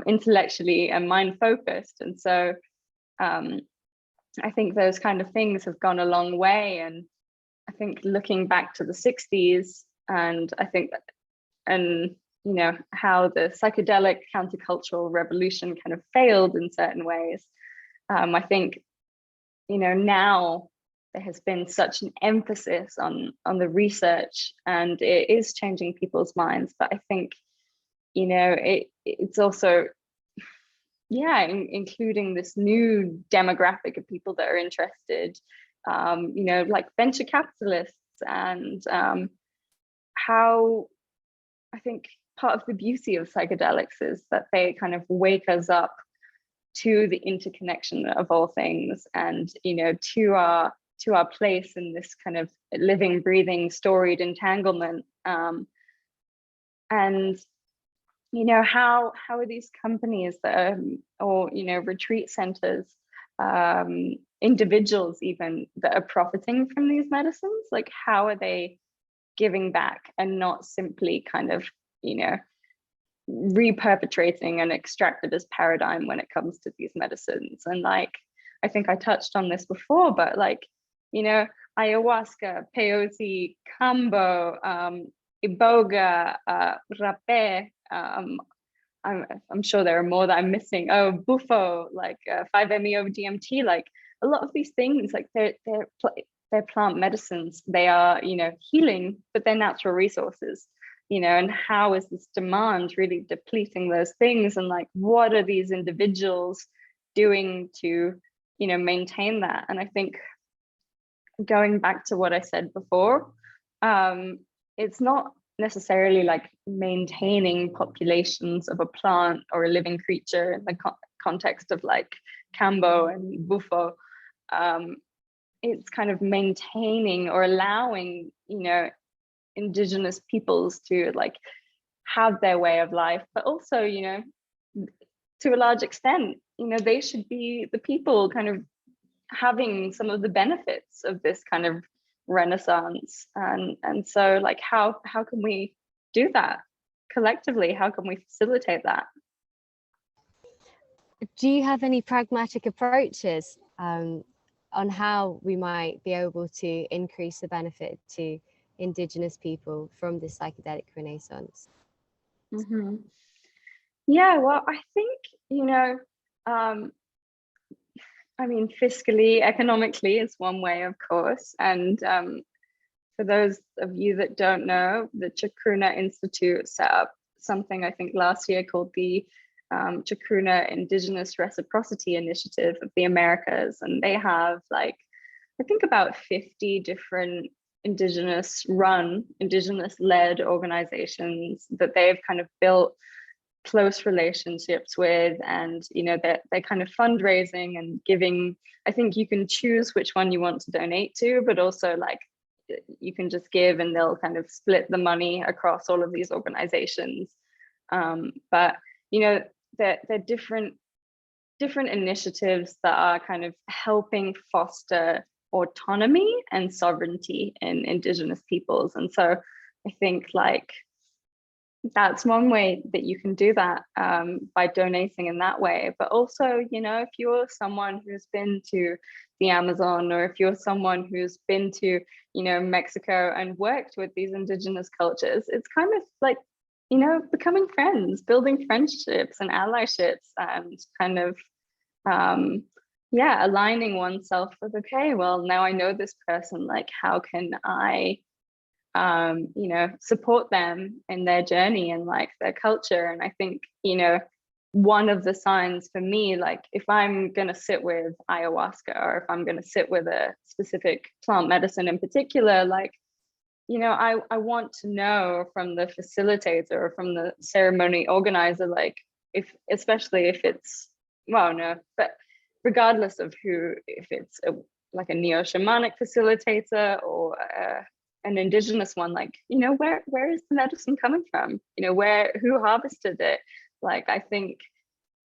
intellectually and mind focused, and so I think those kind of things have gone a long way. And I think looking back to the 60s, and I think how the psychedelic countercultural revolution kind of failed in certain ways, I think now there has been such an emphasis on the research, and it is changing people's minds. But I think it's also including this new demographic of people that are interested, like venture capitalists, and how I think part of the beauty of psychedelics is that they kind of wake us up to the interconnection of all things, and to our place in this kind of living, breathing, storied entanglement. And how are these companies that or retreat centers, individuals even, that are profiting from these medicines, like how are they giving back and not simply kind of reperpetrating an extractivist paradigm when it comes to these medicines? And like, I think I touched on this before, but like, ayahuasca, peyote, kambo, iboga, rapé, I'm sure there are more that I'm missing. Oh, bufo, like 5-MeO DMT, like a lot of these things, like they're plant medicines. They are, healing, but they're natural resources, and how is this demand really depleting those things? And like, what are these individuals doing to, maintain that? And I think going back to what I said before, it's not necessarily like maintaining populations of a plant or a living creature in the context of like kambo and bufo. It's kind of maintaining or allowing indigenous peoples to like have their way of life, but also to a large extent they should be the people kind of having some of the benefits of this kind of renaissance. And so like how can we do that collectively? How can we facilitate that? Do you have any pragmatic approaches on how we might be able to increase the benefit to indigenous people from this psychedelic renaissance? Mm-hmm. Yeah, well, I think fiscally, economically is one way, of course. And for those of you that don't know, the Chacruna Institute set up something, I think, last year called the Chacruna Indigenous Reciprocity Initiative of the Americas. And they have like, I think about 50 different indigenous-led organizations that they've kind of built close relationships with, and they're kind of fundraising and giving. I think you can choose which one you want to donate to, but also like you can just give and they'll kind of split the money across all of these organizations. But they're different initiatives that are kind of helping foster autonomy and sovereignty in indigenous peoples. And so I think like that's one way that you can do that, by donating in that way. But also, if you're someone who's been to the Amazon, or if you're someone who's been to, Mexico and worked with these indigenous cultures, it's kind of like, becoming friends, building friendships and allyships, and kind of, aligning oneself with, okay, well, now I know this person, like, how can I support them in their journey and like their culture? And I think one of the signs for me, like if I'm gonna sit with ayahuasca, or if I'm gonna sit with a specific plant medicine in particular, like I want to know from the facilitator or from the ceremony organizer, like especially if it's, well, no, but regardless of who, if it's like a neo-shamanic facilitator or an indigenous one, like where is the medicine coming from? Who harvested it? Like, I think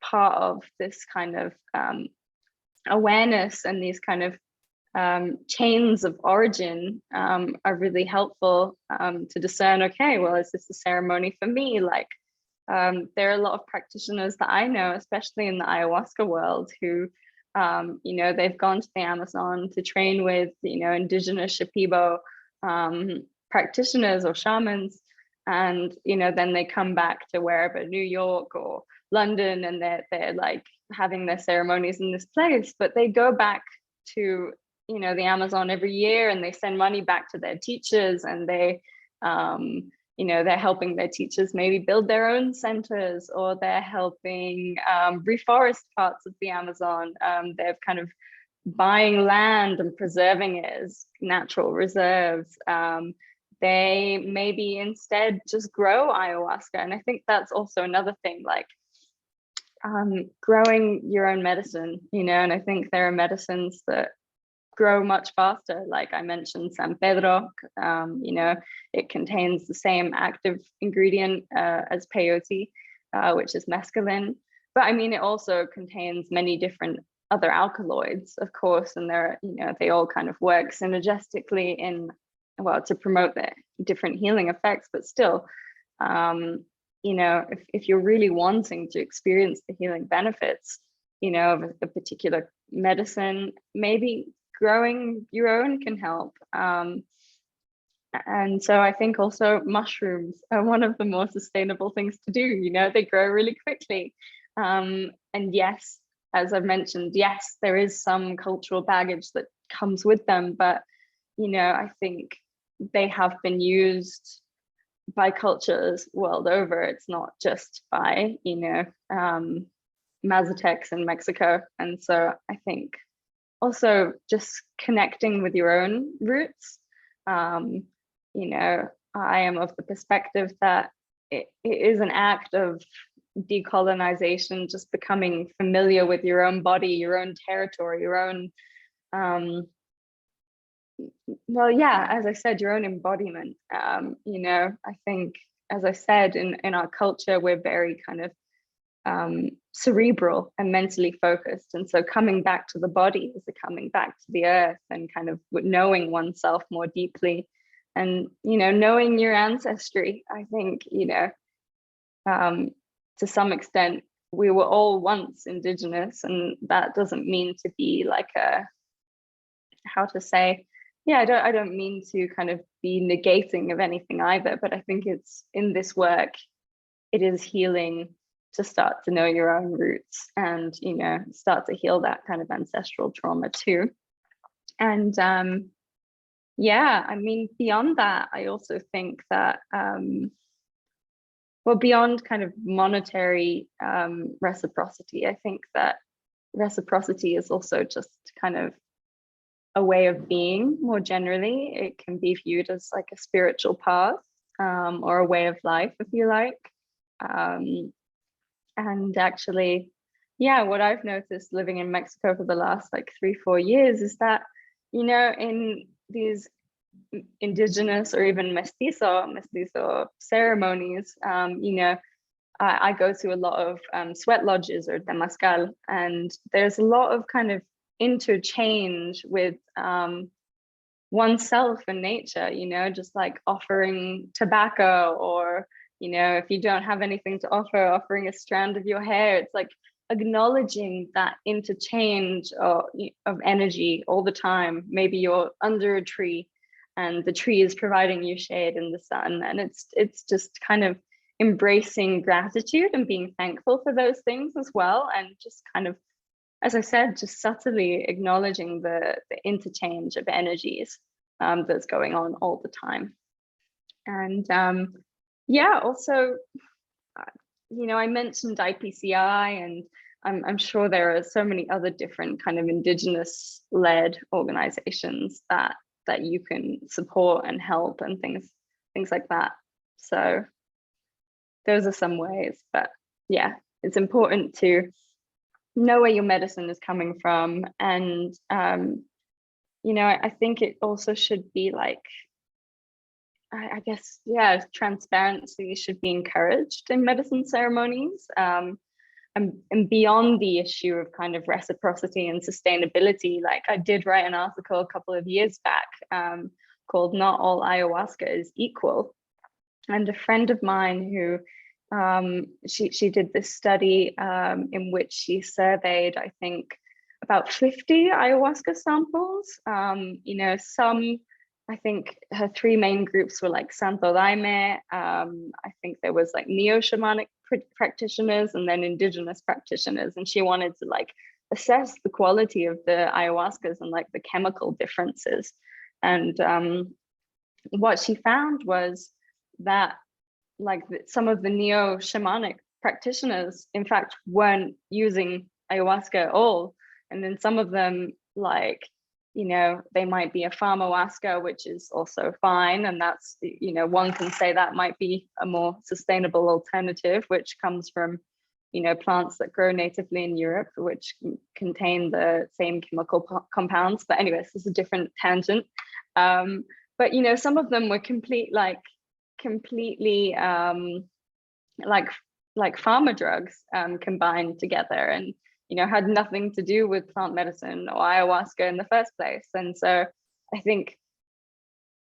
part of this kind of awareness and these kind of chains of origin are really helpful to discern, okay, well, is this a ceremony for me? Like, there are a lot of practitioners that I know, especially in the ayahuasca world, who, you know, they've gone to the Amazon to train with, you know, indigenous Shipibo practitioners or shamans. And, you know, then they come back to wherever, New York or London, and they're like having their ceremonies in this place, but they go back to, you know, the Amazon every year, and they send money back to their teachers, and they, you know, they're helping their teachers maybe build their own centers, or they're helping reforest parts of the Amazon. They're kind of buying land and preserving it as natural reserves. They maybe instead just grow ayahuasca. And I think that's also another thing, like growing your own medicine, you know, and I think there are medicines that grow much faster. Like I mentioned, San Pedro, you know, it contains the same active ingredient as peyote, which is mescaline. But I mean, it also contains many different other alkaloids, of course, and they're, you know, they all kind of work synergistically in, well, to promote the different healing effects. But still, you know, if you're really wanting to experience the healing benefits, you know, of a particular medicine, maybe growing your own can help. And so I think also mushrooms are one of the more sustainable things to do. You know, they grow really quickly. And yes, as I've mentioned, yes, there is some cultural baggage that comes with them, but, you know, I think they have been used by cultures world over. It's not just by, you know, Mazatecs in Mexico. And so I think also just connecting with your own roots. You know, I am of the perspective that it is an act of decolonization, just becoming familiar with your own body, your own territory, your own, well, yeah, as I said, your own embodiment. You know, I think, as I said, in our culture, we're very kind of cerebral and mentally focused. And so coming back to the body is coming back to the earth and kind of knowing oneself more deeply, and, you know, knowing your ancestry. I think, you know, to some extent, we were all once indigenous, and that doesn't mean to be like a, how to say, yeah, I don't mean to kind of be negating of anything either, but I think it's in this work, it is healing to start to know your own roots and, you know, start to heal that kind of ancestral trauma too. And yeah, I mean, beyond that, I also think that, well, beyond kind of monetary reciprocity, I think that reciprocity is also just kind of a way of being more generally. It can be viewed as like a spiritual path or a way of life, if you like. And actually, yeah, what I've noticed living in Mexico for the last like 3-4 years is that, you know, in these indigenous or even mestizo ceremonies, you know, I go to a lot of sweat lodges or temazcal, and there's a lot of kind of interchange with oneself and nature, you know, just like offering tobacco, or, you know, if you don't have anything to offer, offering a strand of your hair. It's like acknowledging that interchange of energy all the time. Maybe you're under a tree and the tree is providing you shade in the sun, and it's just kind of embracing gratitude and being thankful for those things as well, and just kind of, as I said, just subtly acknowledging the interchange of energies that's going on all the time. And yeah, also, you know, I mentioned IPCI, and I'm sure there are so many other different kind of indigenous-led organizations that you can support and help and things like that. So those are some ways, but yeah, it's important to know where your medicine is coming from. And, you know, I think it also should be like, I guess, yeah, transparency should be encouraged in medicine ceremonies. and beyond the issue of kind of reciprocity and sustainability, like I did write an article a couple of years back called "Not All Ayahuasca is Equal," and a friend of mine who she did this study in which she surveyed, I think, about 50 ayahuasca samples. You know, some, I think her three main groups were like Santo Daime. I think there was like neo-shamanic practitioners and then indigenous practitioners. And she wanted to like assess the quality of the ayahuascas and like the chemical differences. And what she found was that like some of the neo-shamanic practitioners, in fact, weren't using ayahuasca at all. And then some of them, like, you know, they might be a pharmahuasca, which is also fine. And that's, you know, one can say that might be a more sustainable alternative, which comes from, you know, plants that grow natively in Europe, which contain the same chemical compounds. But anyways, this is a different tangent. But, you know, some of them were completely like pharma drugs combined together, and you know, had nothing to do with plant medicine or ayahuasca in the first place. And so I think,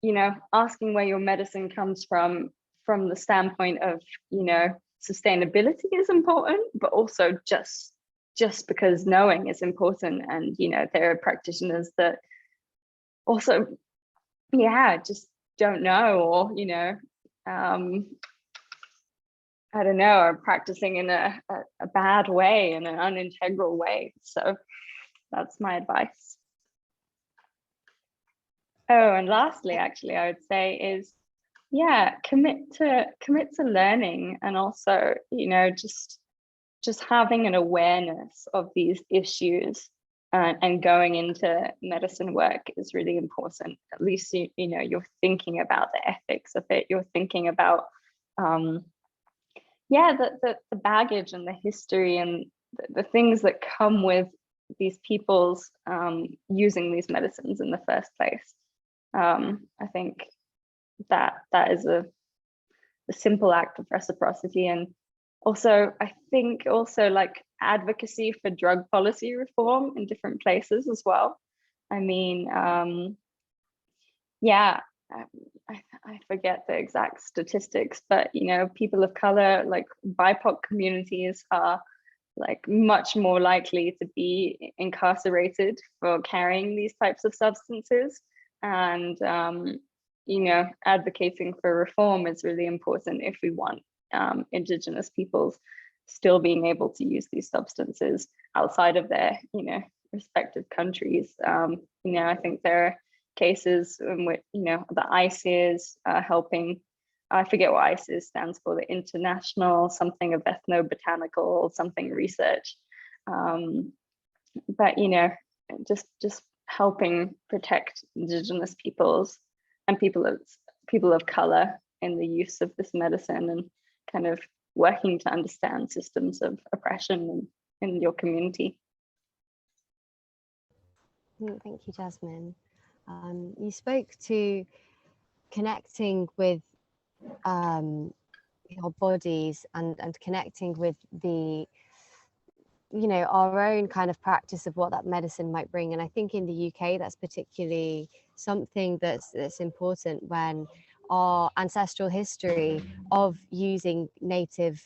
you know, asking where your medicine comes from the standpoint of, you know, sustainability is important, but also just because knowing is important. And you know, there are practitioners that also, yeah, just don't know, or you know, I don't know, are practicing in a bad way, in an unintegral way. So that's my advice. Oh, and lastly, actually, I would say is, yeah, commit to learning, and also, you know, just having an awareness of these issues and going into medicine work is really important. At least you know, you're thinking about the ethics of it. You're thinking about yeah, the baggage and the history and the things that come with these people's using these medicines in the first place. I think that is a simple act of reciprocity. And also, I think also like advocacy for drug policy reform in different places as well. I mean, yeah, I forget the exact statistics, but you know, people of color, like BIPOC communities, are like much more likely to be incarcerated for carrying these types of substances. And you know, advocating for reform is really important if we want indigenous peoples still being able to use these substances outside of their, you know, respective countries. You know, I think there are cases in which, you know, the ICES helping, I forget what ICES stands for, the International something of Ethnobotanical something research. But, you know, just helping protect indigenous peoples and people of color in the use of this medicine, and kind of working to understand systems of oppression in your community. Thank you, Jasmine. You spoke to connecting with our bodies and connecting with the, you know, our own kind of practice of what that medicine might bring. And I think in the UK, that's particularly something that's important, when our ancestral history of using native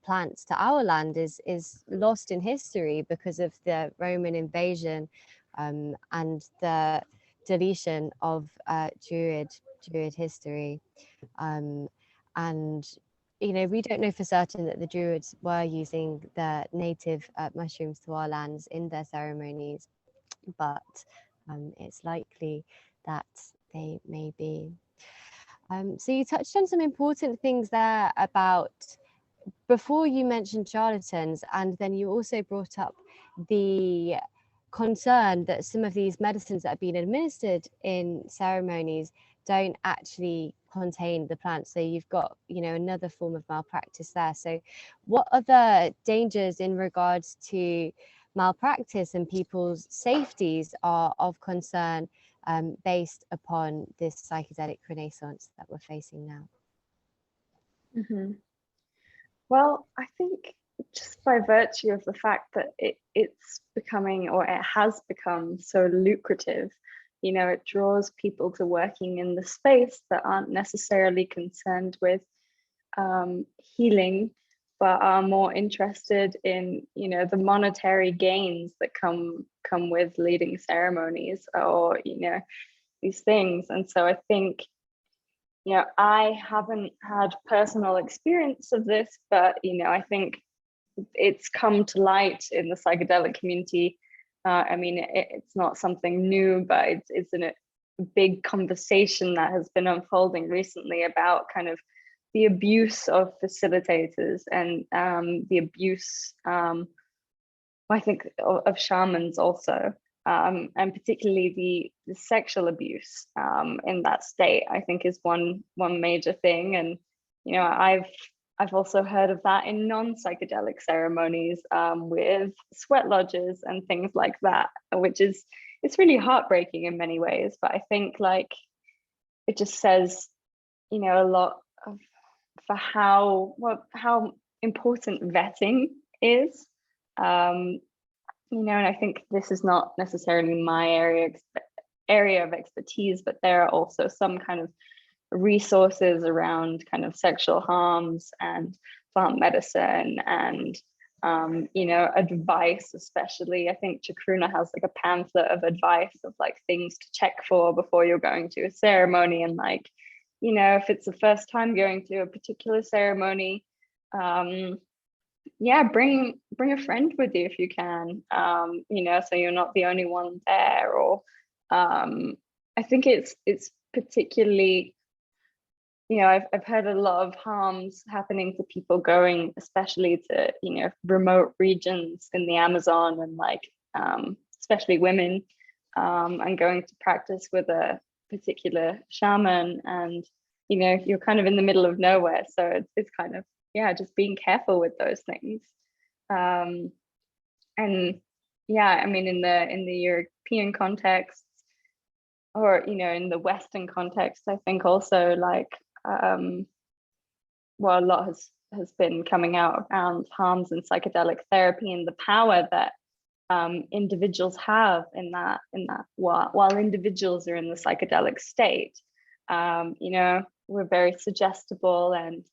plants to our land is lost in history because of the Roman invasion and the deletion of Druid history. And you know, we don't know for certain that the Druids were using the native mushrooms to our lands in their ceremonies, but it's likely that they may be. So you touched on some important things there about, before you mentioned charlatans, and then you also brought up the concern that some of these medicines that are being administered in ceremonies don't actually contain the plant. So you've got, you know, another form of malpractice there. So what other dangers in regards to malpractice and people's safeties are of concern based upon this psychedelic renaissance that we're facing now? Mm-hmm. Well, I think just by virtue of the fact that it's becoming, or it has become, so lucrative, you know, it draws people to working in the space that aren't necessarily concerned with healing, but are more interested in, you know, the monetary gains that come with leading ceremonies, or, you know, these things. And so I think, you know, I haven't had personal experience of this, but, you know, I think it's come to light in the psychedelic community. I mean, it's not something new, but it's in a big conversation that has been unfolding recently about kind of the abuse of facilitators and the abuse, I think, of shamans also, and particularly the sexual abuse in that state, I think, is one major thing. And, you know, I've also heard of that in non-psychedelic ceremonies with sweat lodges and things like that, which is, it's really heartbreaking in many ways. But I think, like, it just says, you know, a lot of, for how important vetting is. You know, and I think this is not necessarily my area of expertise, but there are also some kind of resources around kind of sexual harms and plant medicine and you know, advice. Especially, I think Chacruna has like a pamphlet of advice of like things to check for before you're going to a ceremony. And like, you know, if it's the first time going to a particular ceremony, yeah, bring a friend with you if you can, you know, so you're not the only one there. Or I think it's particularly, you know, I've heard a lot of harms happening to people going, especially to, you know, remote regions in the Amazon, and like especially women, and going to practice with a particular shaman, and, you know, you're kind of in the middle of nowhere, so it's kind of, yeah, just being careful with those things. And yeah, I mean, in the European context, or, you know, in the Western context, I think also, like, well, a lot has been coming out around harms in psychedelic therapy and the power that individuals have in that while individuals are in the psychedelic state. You know, we're very suggestible, and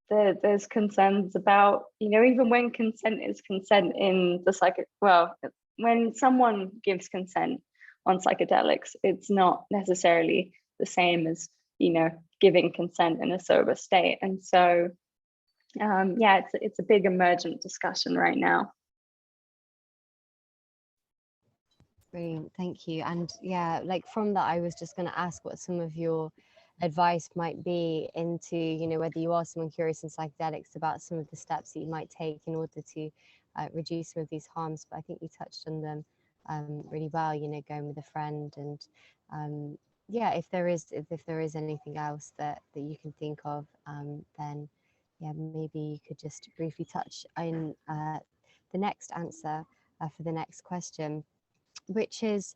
there's concerns about, you know, even when consent is consent in the when someone gives consent on psychedelics, it's not necessarily the same as, you know, giving consent in a sober state. And so yeah, it's a big emergent discussion right now. Brilliant, thank you. And yeah, like from that, I was just going to ask what some of your advice might be into, you know, whether you are someone curious in psychedelics, about some of the steps that you might take in order to reduce some of these harms. But I think you touched on them really well, you know, going with a friend. And yeah, if there is anything else that you can think of, then yeah, maybe you could just briefly touch on the next answer for the next question, which is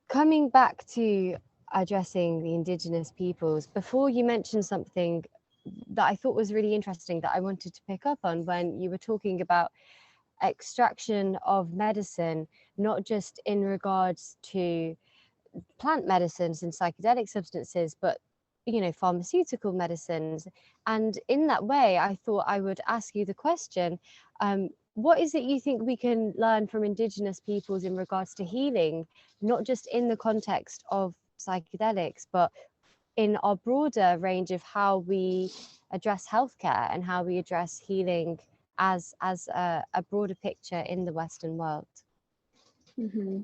coming back to addressing the indigenous peoples. Before, you mentioned something that I thought was really interesting that I wanted to pick up on when you were talking about extraction of medicine, not just in regards to plant medicines and psychedelic substances, but, you know, pharmaceutical medicines. And in that way, I thought I would ask you the question, what is it you think we can learn from indigenous peoples in regards to healing, not just in the context of psychedelics, but in our broader range of how we address healthcare and how we address healing as a broader picture in the Western world? Mm-hmm.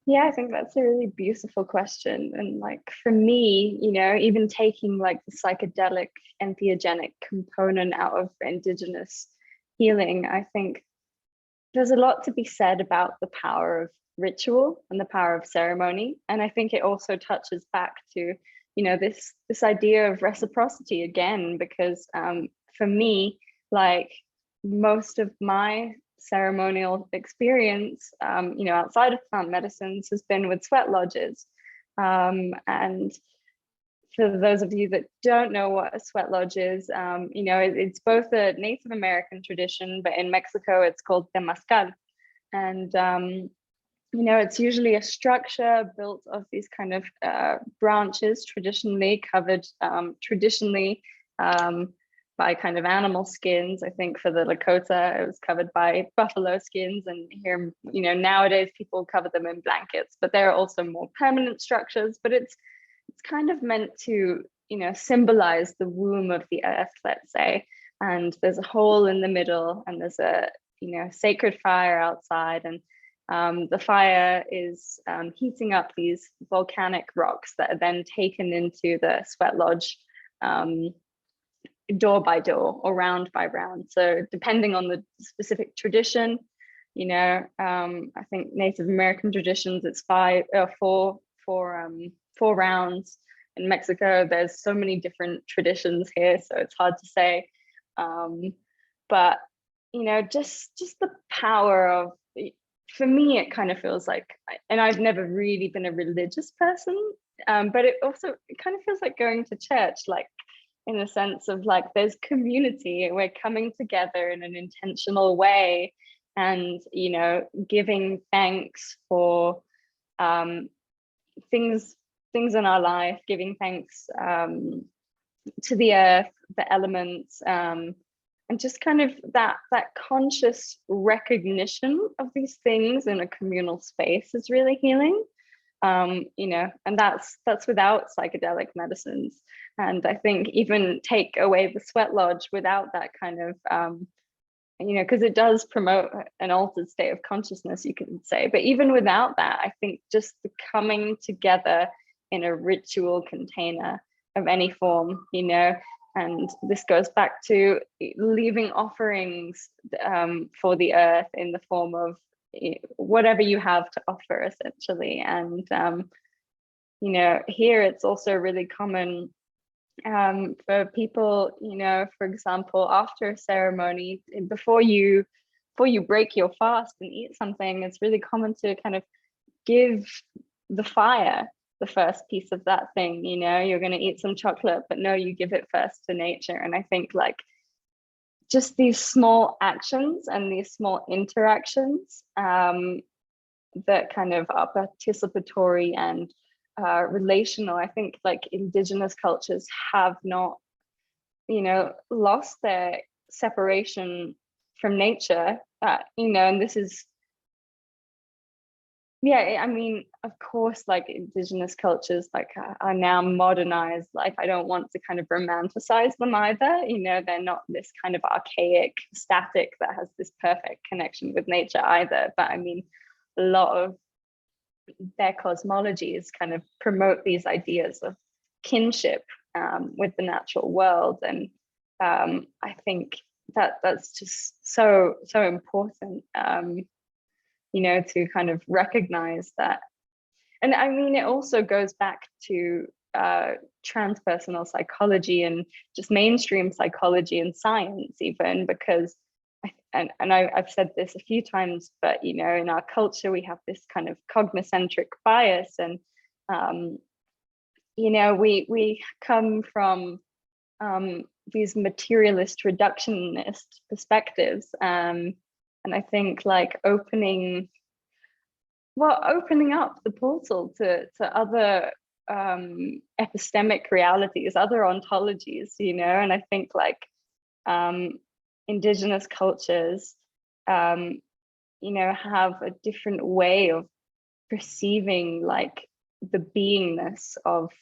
Yeah, I think that's a really beautiful question. And like, for me, you know, even taking like the psychedelic entheogenic component out of indigenous healing, I think there's a lot to be said about the power of ritual and the power of ceremony. And I think it also touches back to, you know, this idea of reciprocity again, because for me, like, most of my ceremonial experience, you know, outside of plant medicines, has been with sweat lodges. And for those of you that don't know what a sweat lodge is, you know, it's both a Native American tradition, but in Mexico it's called temazcal. And, you know, it's usually a structure built of these kind of branches, traditionally covered, by kind of animal skins. I think for the Lakota, it was covered by buffalo skins. And here, you know, nowadays people cover them in blankets, but there are also more permanent structures, but it's kind of meant to, you know, symbolize the womb of the earth, let's say. And there's a hole in the middle, and there's a, you know, sacred fire outside. And the fire is heating up these volcanic rocks that are then taken into the sweat lodge, door by door or round by round. So depending on the specific tradition, you know, I think Native American traditions, it's four rounds. In Mexico, there's so many different traditions here, so it's hard to say. But you know, just the power of, for me, it kind of feels like, and I've never really been a religious person, but it kind of feels like going to church, like in a sense of like there's community, we're coming together in an intentional way, and you know, giving thanks for things in our life, giving thanks to the earth, the elements, and just kind of that conscious recognition of these things in a communal space is really healing. You know, and that's without psychedelic medicines. And I think even take away the sweat lodge without that kind of, you know, because it does promote an altered state of consciousness, you can say. But even without that, I think just the coming together in a ritual container of any form, you know, and this goes back to leaving offerings for the earth in the form of whatever you have to offer, essentially. And you know, here it's also really common for people, you know, for example, after a ceremony, before you break your fast and eat something, it's really common to kind of give the fire the first piece of that thing. You know, you're going to eat some chocolate, but no, you give it first to nature. And I think like just these small actions and these small interactions that kind of are participatory and relational. I think like indigenous cultures have not, you know, lost their separation from nature, you know, and this is, yeah, I mean, of course, like indigenous cultures like are now modernized. Like, I don't want to kind of romanticize them either. You know, they're not this kind of archaic static that has this perfect connection with nature either. But I mean, a lot of their cosmologies kind of promote these ideas of kinship with the natural world. And I think that's just so important. You know, to kind of recognize that. And I mean, it also goes back to transpersonal psychology and just mainstream psychology and science even, because, I've said this a few times, but, you know, in our culture, we have this kind of cognocentric bias, and, you know, we come from these materialist reductionist perspectives. And I think like opening up the portal to other epistemic realities, other ontologies, you know. And I think like indigenous cultures, you know, have a different way of perceiving like the beingness of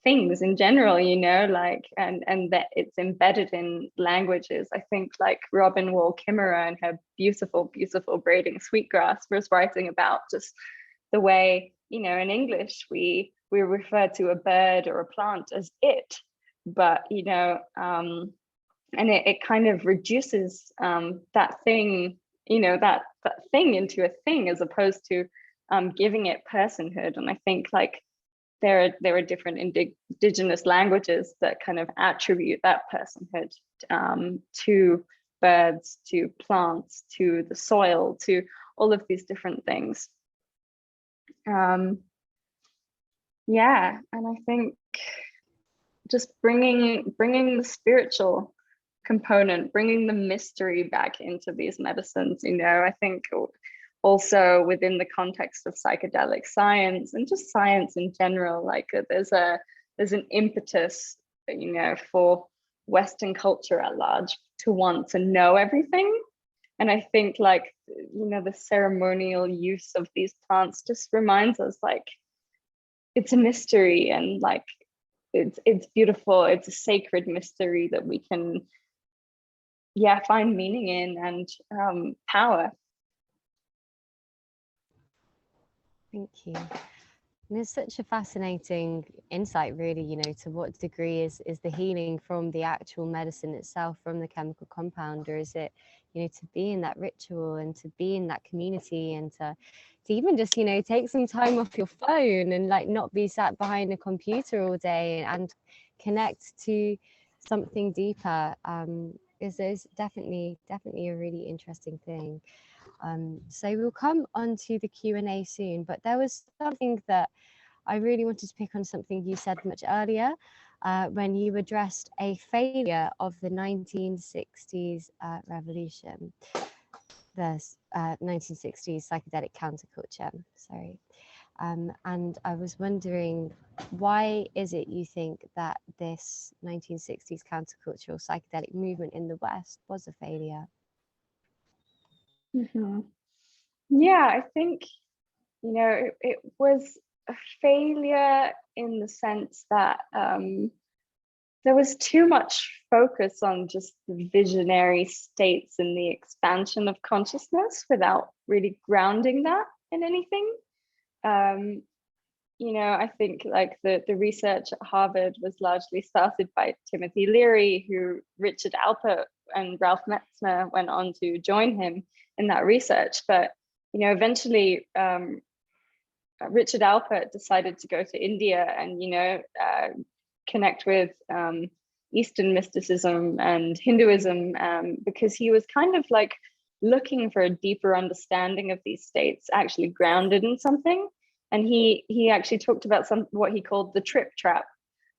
things in general, you know, like, and that it's embedded in languages. I think like Robin Wall Kimmerer and her beautiful braiding sweetgrass was writing about just the way, you know, in English we refer to a bird or a plant as it, but, you know, and it kind of reduces that thing, you know, that thing into a thing, as opposed to giving it personhood. And I think like there are different indigenous languages that kind of attribute that personhood to birds, to plants, to the soil, to all of these different things. yeah, and I think just bringing the spiritual component, bringing the mystery back into these medicines, you know, I think also within the context of psychedelic science and just science in general, like there's an impetus, you know, for Western culture at large to want to know everything. And I think, like, you know, the ceremonial use of these plants just reminds us, like, it's a mystery, and like it's beautiful. It's a sacred mystery that we can, yeah, find meaning in and power. Thank you. And it's such a fascinating insight, really, you know, to what degree is the healing from the actual medicine itself, from the chemical compound, or is it, you know, to be in that ritual and to be in that community and to even just, you know, take some time off your phone and like not be sat behind a computer all day and connect to something deeper is definitely a really interesting thing. So we'll come on to the Q&A soon, but there was something that I really wanted to pick on, something you said much earlier when you addressed a failure of the 1960s revolution, the 1960s psychedelic counterculture, sorry. And I was wondering, why is it you think that this 1960s countercultural psychedelic movement in the West was a failure? Mm-hmm. Yeah, I think, you know, it was a failure in the sense that there was too much focus on just the visionary states and the expansion of consciousness without really grounding that in anything. You know, I think like the research at Harvard was largely started by Timothy Leary, who Richard Alpert and Ralph Metzner went on to join him in that research. But, you know, eventually Richard Alpert decided to go to India and, you know, connect with Eastern mysticism and Hinduism because he was kind of like looking for a deeper understanding of these states, actually grounded in something. And he actually talked about what he called the trip trap,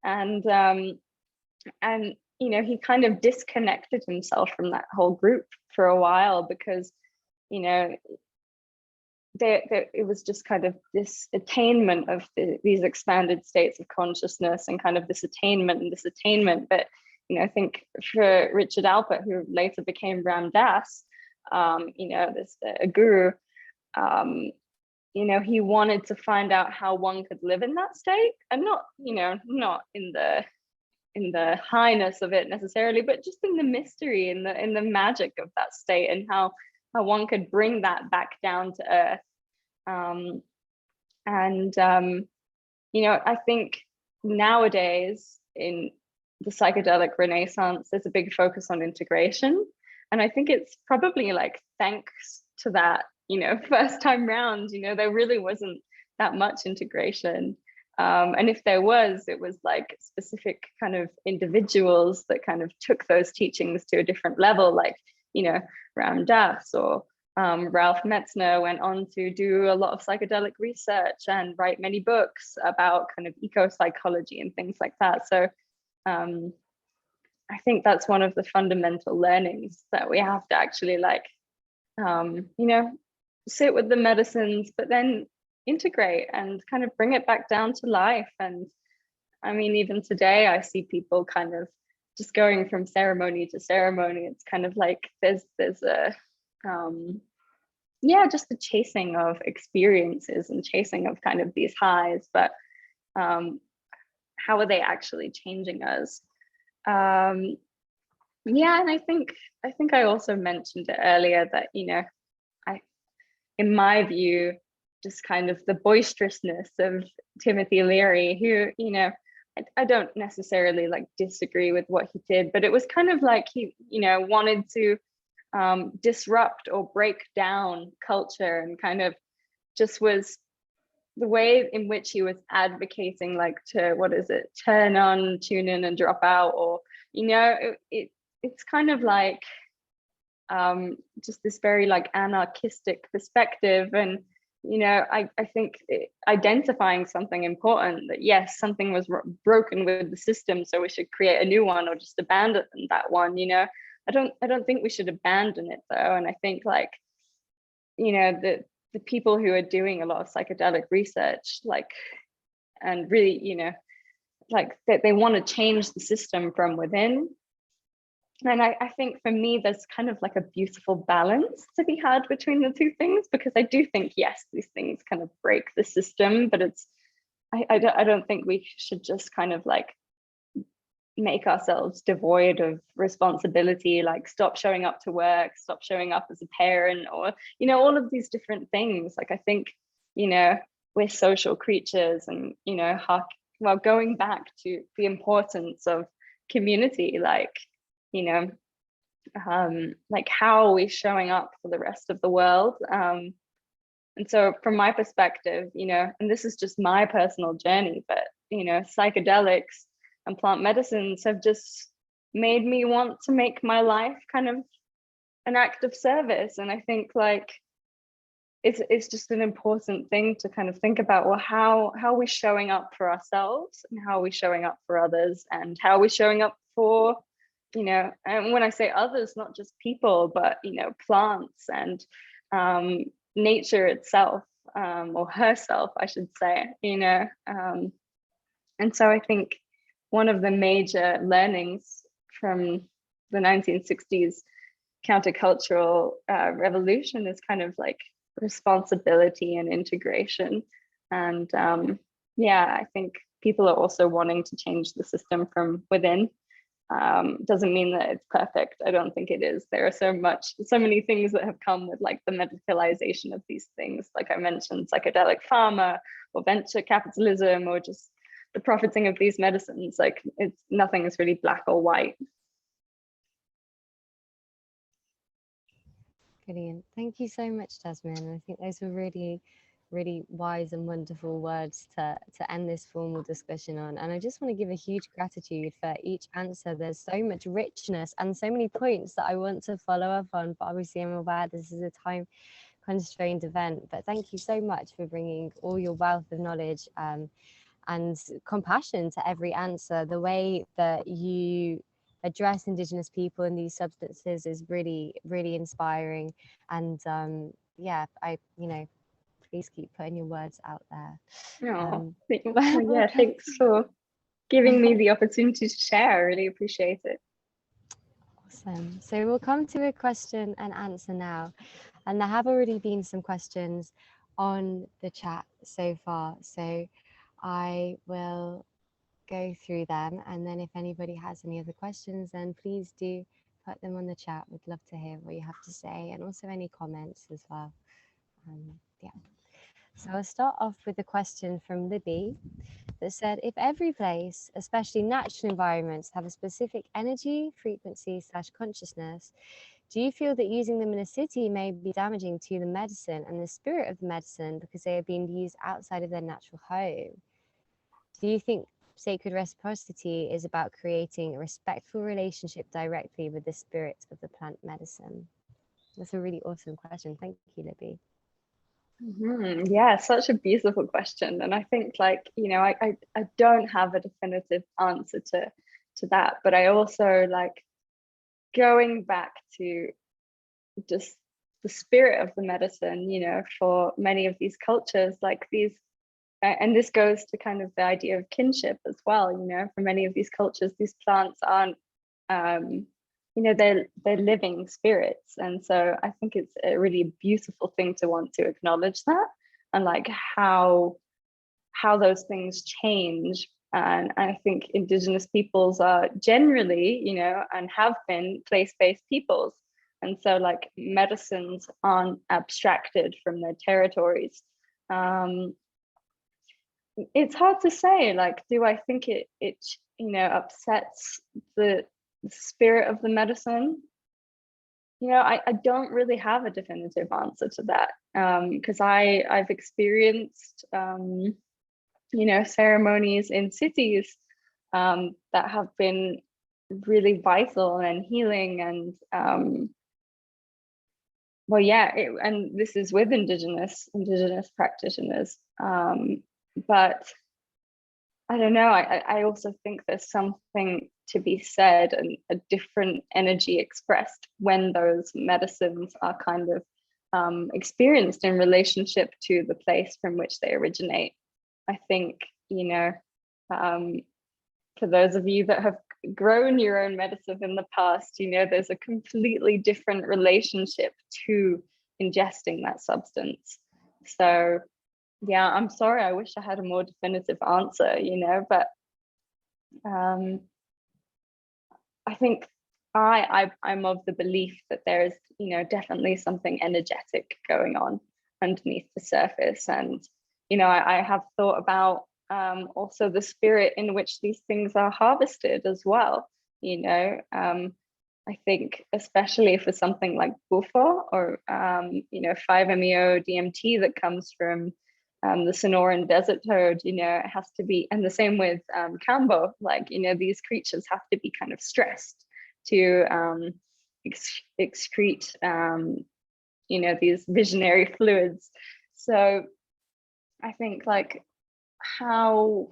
and you know, he kind of disconnected himself from that whole group for a while because, you know, it was just kind of this attainment of these expanded states of consciousness and kind of this attainment. But, you know, I think for Richard Alpert, who later became Ram Dass, you know, this a guru, you know, he wanted to find out how one could live in that state, and not, you know, not in the highness of it necessarily, but just in the mystery, in the magic of that state, and how one could bring that back down to earth. You know, I think nowadays in the psychedelic renaissance, there's a big focus on integration. And I think it's probably like thanks to that, you know, first time round, you know, there really wasn't that much integration. And if there was, it was like specific kind of individuals that kind of took those teachings to a different level, like, you know, Ram Dass or Ralph Metzner went on to do a lot of psychedelic research and write many books about kind of eco-psychology and things like that. So I think that's one of the fundamental learnings, that we have to actually like, you know, sit with the medicines, but then integrate and kind of bring it back down to life. And I mean, even today, I see people kind of just going from ceremony to ceremony. It's kind of like there's a yeah, just the chasing of experiences and chasing of kind of these highs, but how are they actually changing us? Yeah, and I think I also mentioned it earlier that, you know, in my view, just kind of the boisterousness of Timothy Leary, who, you know, I don't necessarily like disagree with what he did, but it was kind of like he, you know, wanted to disrupt or break down culture, and kind of just was the way in which he was advocating, like, to, what is it, turn on, tune in and drop out, or, you know, it's kind of like just this very like anarchistic perspective. And I think identifying something important, that yes, something was broken with the system, so we should create a new one or just abandon that one. I don't think we should abandon it though. And I think like, the people who are doing a lot of psychedelic research, like, and really, like they want to change the system from within. And I think for me, there's kind of like a beautiful balance to be had between the two things, because I do think, yes, these things kind of break the system, but I don't think we should just kind of like make ourselves devoid of responsibility, like stop showing up to work, stop showing up as a parent, or, all of these different things. Like, I think, we're social creatures, and, going back to the importance of community, like, like how are we showing up for the rest of the world? And so from my perspective, and this is just my personal journey, but, psychedelics and plant medicines have just made me want to make my life kind of an act of service. And I think like it's just an important thing to kind of think about, well, how are we showing up for ourselves, and how are we showing up for others, and how are we showing up for, and when I say others, not just people, but, plants and nature itself, or herself, I should say, and so I think one of the major learnings from the 1960s countercultural revolution is kind of like responsibility and integration. And I think people are also wanting to change the system from within. Doesn't mean that it's perfect. I don't think it is. There are so many things that have come with like the medicalization of these things, like I mentioned, psychedelic pharma or venture capitalism, or just the profiting of these medicines. Like, nothing is really black or white. Brilliant. Thank you so much, Jasmine. I think those were really, really wise and wonderful words to end this formal discussion on. And I just want to give a huge gratitude for each answer. There's so much richness and so many points that I want to follow up on, but obviously I'm aware this is a time constrained event. But thank you so much for bringing all your wealth of knowledge and compassion to every answer. The way that you address Indigenous people and these substances is really, really inspiring. And please keep putting your words out there. Thanks for giving me the opportunity to share. I really appreciate it. Awesome. So we'll come to a question and answer now. And there have already been some questions on the chat so far. So I will go through them, and then if anybody has any other questions, then please do put them on the chat. We'd love to hear what you have to say, and also any comments as well. So I'll start off with a question from Libby that said, if every place, especially natural environments, have a specific energy, frequency / consciousness, do you feel that using them in a city may be damaging to the medicine and the spirit of the medicine because they are being used outside of their natural home? Do you think sacred reciprocity is about creating a respectful relationship directly with the spirit of the plant medicine? That's a really awesome question. Thank you, Libby. Yeah, such a beautiful question. And I think I don't have a definitive answer to that, but I also like going back to just the spirit of the medicine, for many of these cultures, like these, and this goes to kind of the idea of kinship as well, for many of these cultures, these plants aren't, they're living spirits. And so I think it's a really beautiful thing to want to acknowledge that, and like how those things change. And I think Indigenous peoples are generally, and have been place-based peoples. And so like medicines aren't abstracted from their territories. It's hard to say, like, do I think it upsets the spirit of the medicine? I don't really have a definitive answer to that, because I've experienced ceremonies in cities that have been really vital and healing, and well, yeah, and this is with indigenous practitioners, but I don't know. I also think there's something to be said and a different energy expressed when those medicines are kind of experienced in relationship to the place from which they originate. I think, for those of you that have grown your own medicine in the past, there's a completely different relationship to ingesting that substance. So yeah, I'm sorry, I wish I had a more definitive answer, but I think I'm of the belief that there is, definitely something energetic going on underneath the surface. And, I have thought about also the spirit in which these things are harvested as well. I think especially for something like bufo or 5-MeO DMT that comes from the Sonoran desert toad, it has to be, and the same with Cambo, these creatures have to be kind of stressed to excrete these visionary fluids. So I think how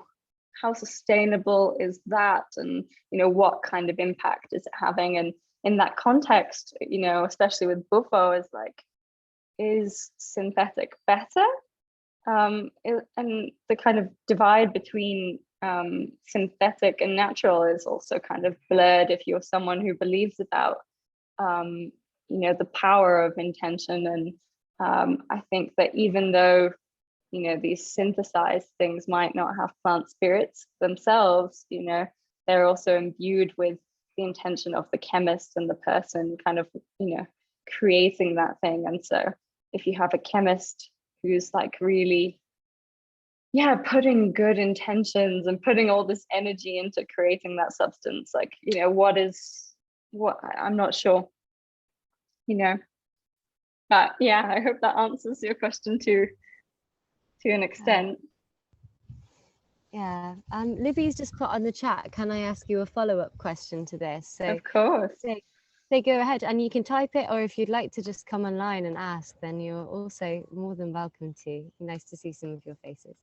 sustainable is that, and what kind of impact is it having? And in that context, especially with bufo, is synthetic better? And the kind of divide between synthetic and natural is also kind of blurred if you're someone who believes about the power of intention. And I think that even though these synthesized things might not have plant spirits themselves, they're also imbued with the intention of the chemist and the person kind of creating that thing. And so if you have a chemist who's really putting good intentions and putting all this energy into creating that substance, what I'm not sure, but yeah, I hope that answers your question to an extent. Yeah, Libby's just put on the chat, can I ask you a follow-up question to this? So of course. So go ahead, and you can type it, or if you'd like to just come online and ask, then you're also more than welcome to. Nice to see some of your faces.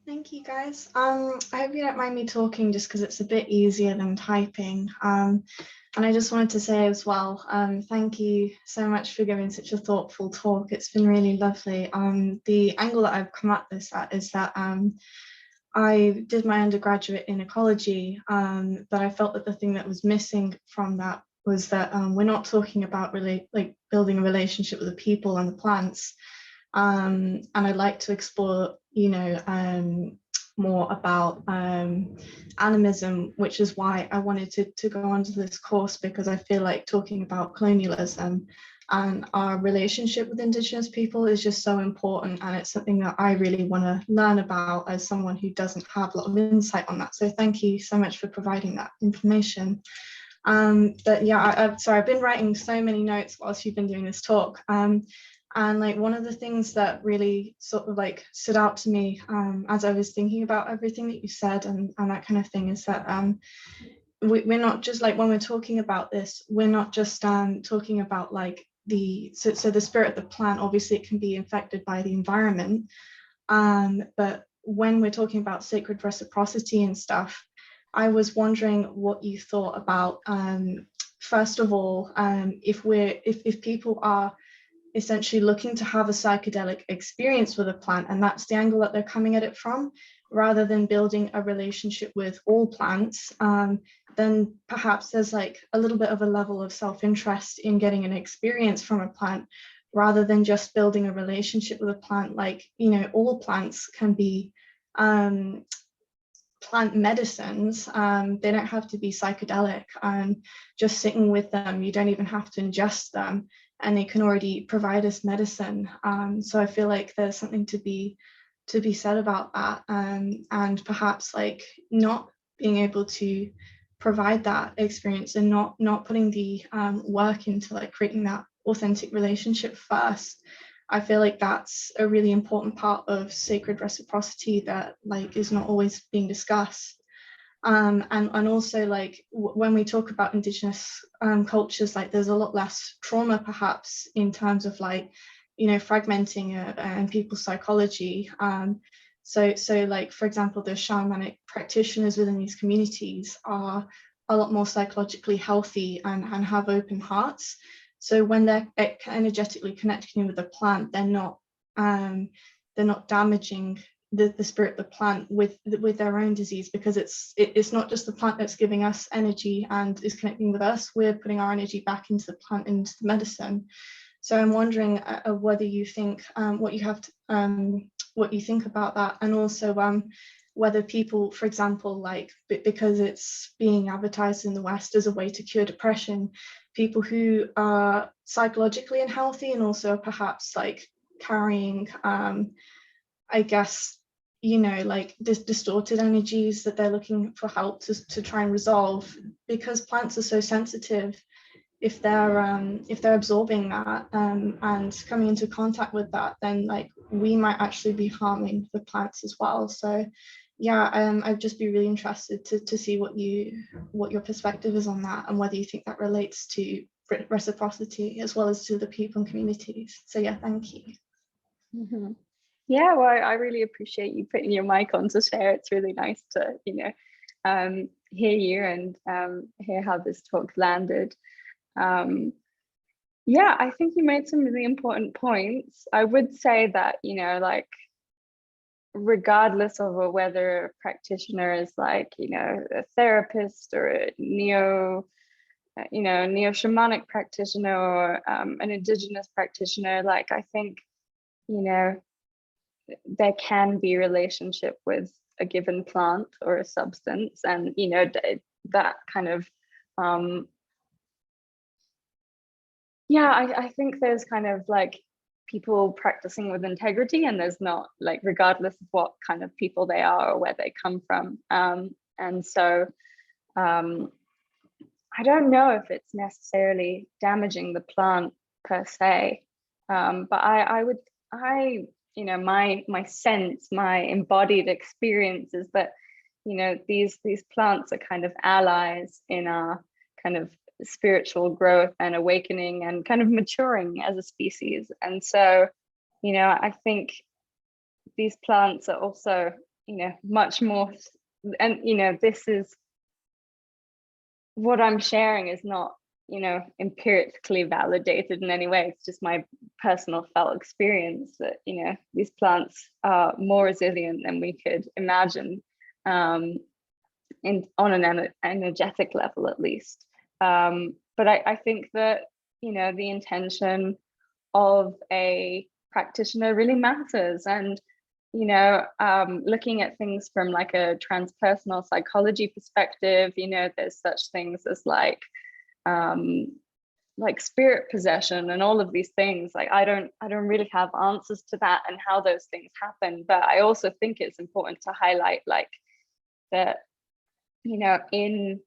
Thank you, guys. I hope you don't mind me talking, just because it's a bit easier than typing. And I just wanted to say as well, thank you so much for giving such a thoughtful talk. It's been really lovely. The angle that I've come at this at is that I did my undergraduate in ecology, but I felt that the thing that was missing from that was that we're not talking about really building a relationship with the people and the plants. And I'd like to explore, more about animism, which is why I wanted to go onto this course, because I feel like talking about colonialism and our relationship with Indigenous people is just so important, and it's something that I really want to learn about as someone who doesn't have a lot of insight on that. So thank you so much for providing that information. But yeah, I've been writing so many notes whilst you've been doing this talk. And one of the things that really sort of stood out to me as I was thinking about everything that you said and that kind of thing is that we're not just when we're talking about this, we're not just talking about so the spirit of the plant, obviously it can be infected by the environment, but when we're talking about sacred reciprocity and stuff, I was wondering what you thought about first of all, if people are essentially looking to have a psychedelic experience with a plant, and that's the angle that they're coming at it from, rather than building a relationship with all plants, then perhaps there's a little bit of a level of self-interest in getting an experience from a plant, rather than just building a relationship with a plant. All plants can be plant medicines. They don't have to be psychedelic. Just sitting with them, you don't even have to ingest them, and they can already provide us medicine. So I feel like there's something to be said about that, and perhaps not being able to provide that experience and not putting the work into creating that authentic relationship first. I feel like that's a really important part of sacred reciprocity that is not always being discussed. And also like when we talk about indigenous cultures, like there's a lot less trauma perhaps in terms of like, you know, fragmenting and people's psychology. So like, for example, the shamanic practitioners within these communities are a lot more psychologically healthy and have open hearts. So when they're energetically connecting with the plant, they're not damaging the spirit of the plant with their own disease, because it's not just the plant that's giving us energy and is connecting with us. We're putting our energy back into the plant, into the medicine. So I'm wondering whether you think what you think about that, and also whether people, for example, like because it's being advertised in the West as a way to cure depression, people who are psychologically unhealthy and also perhaps like carrying I guess, you know, like distorted energies that they're looking for help to try and resolve, because plants are so sensitive. If they're absorbing that and coming into contact with that, then like we might actually be harming the plants as well. So yeah, I'd just be really interested to see what your perspective is on that, and whether you think that relates to reciprocity as well as to the people and communities. So yeah, thank you. Mm-hmm. Yeah, well, I really appreciate you putting your mic on to share. It's really nice to, you know, hear you and hear how this talk landed. Yeah, I think you made some really important points. I would say that, you know, like, regardless of whether a practitioner is like, you know, a therapist or a neo-shamanic practitioner or an indigenous practitioner, like, I think, you know, there can be relationship with a given plant or a substance, and you know that kind of I think there's kind of like people practicing with integrity, and there's not, like, regardless of what kind of people they are or where they come from, and so I don't know if it's necessarily damaging the plant per se, but I you know, my sense, my embodied experience is that, you know, these plants are kind of allies in our kind of spiritual growth and awakening and kind of maturing as a species. And so, you know, I think these plants are also, you know, much more, and you know, this is what I'm sharing is not, you know, empirically validated in any way. It's just my personal felt experience that, you know, these plants are more resilient than we could imagine, on an energetic level at least. But I think that, you know, the intention of a practitioner really matters. And, you know, looking at things from like a transpersonal psychology perspective, you know, there's such things as like spirit possession and all of these things. Like, I don't really have answers to that and how those things happen, but I also think it's important to highlight like that, you know, in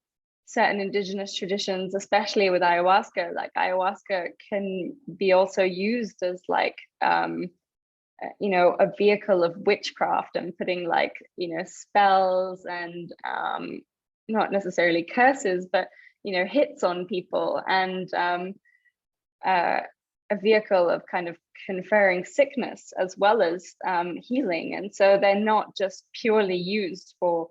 certain indigenous traditions, especially with ayahuasca, like ayahuasca can be also used as like you know, a vehicle of witchcraft and putting like, you know, spells and not necessarily curses, but, you know, hits on people, and a vehicle of kind of conferring sickness as well as healing. And so they're not just purely used for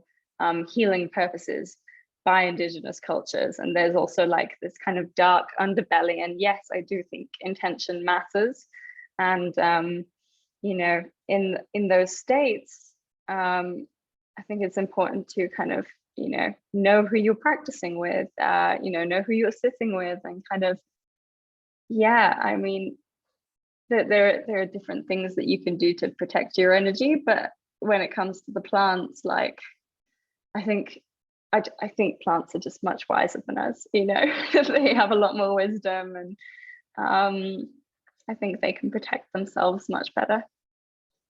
healing purposes by indigenous cultures. And there's also like this kind of dark underbelly. And yes, I do think intention matters. And you know, in those states, I think it's important to kind of, you know who you're practicing with, you know who you're sitting with, and kind of, yeah, I mean, there are different things that you can do to protect your energy, but when it comes to the plants, like, I think plants are just much wiser than us, you know. They have a lot more wisdom, and I think they can protect themselves much better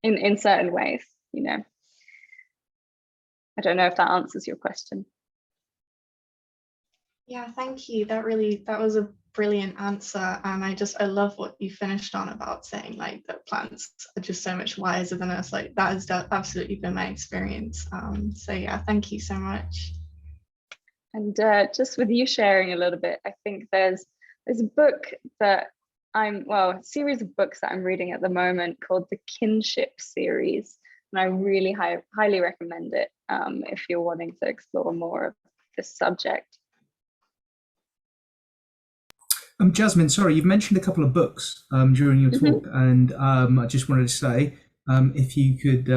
in certain ways, you know. I don't know if that answers your question. Yeah, thank you. That was a brilliant answer. And I love what you finished on about saying like that plants are just so much wiser than us. Like that has absolutely been my experience. So yeah, thank you so much. And just with you sharing a little bit, I think there's a book that a series of books that I'm reading at the moment called the Kinship series. And I really highly recommend it if you're wanting to explore more of this subject. Jasmine, sorry, you've mentioned a couple of books during your talk, and I just wanted to say, if you could,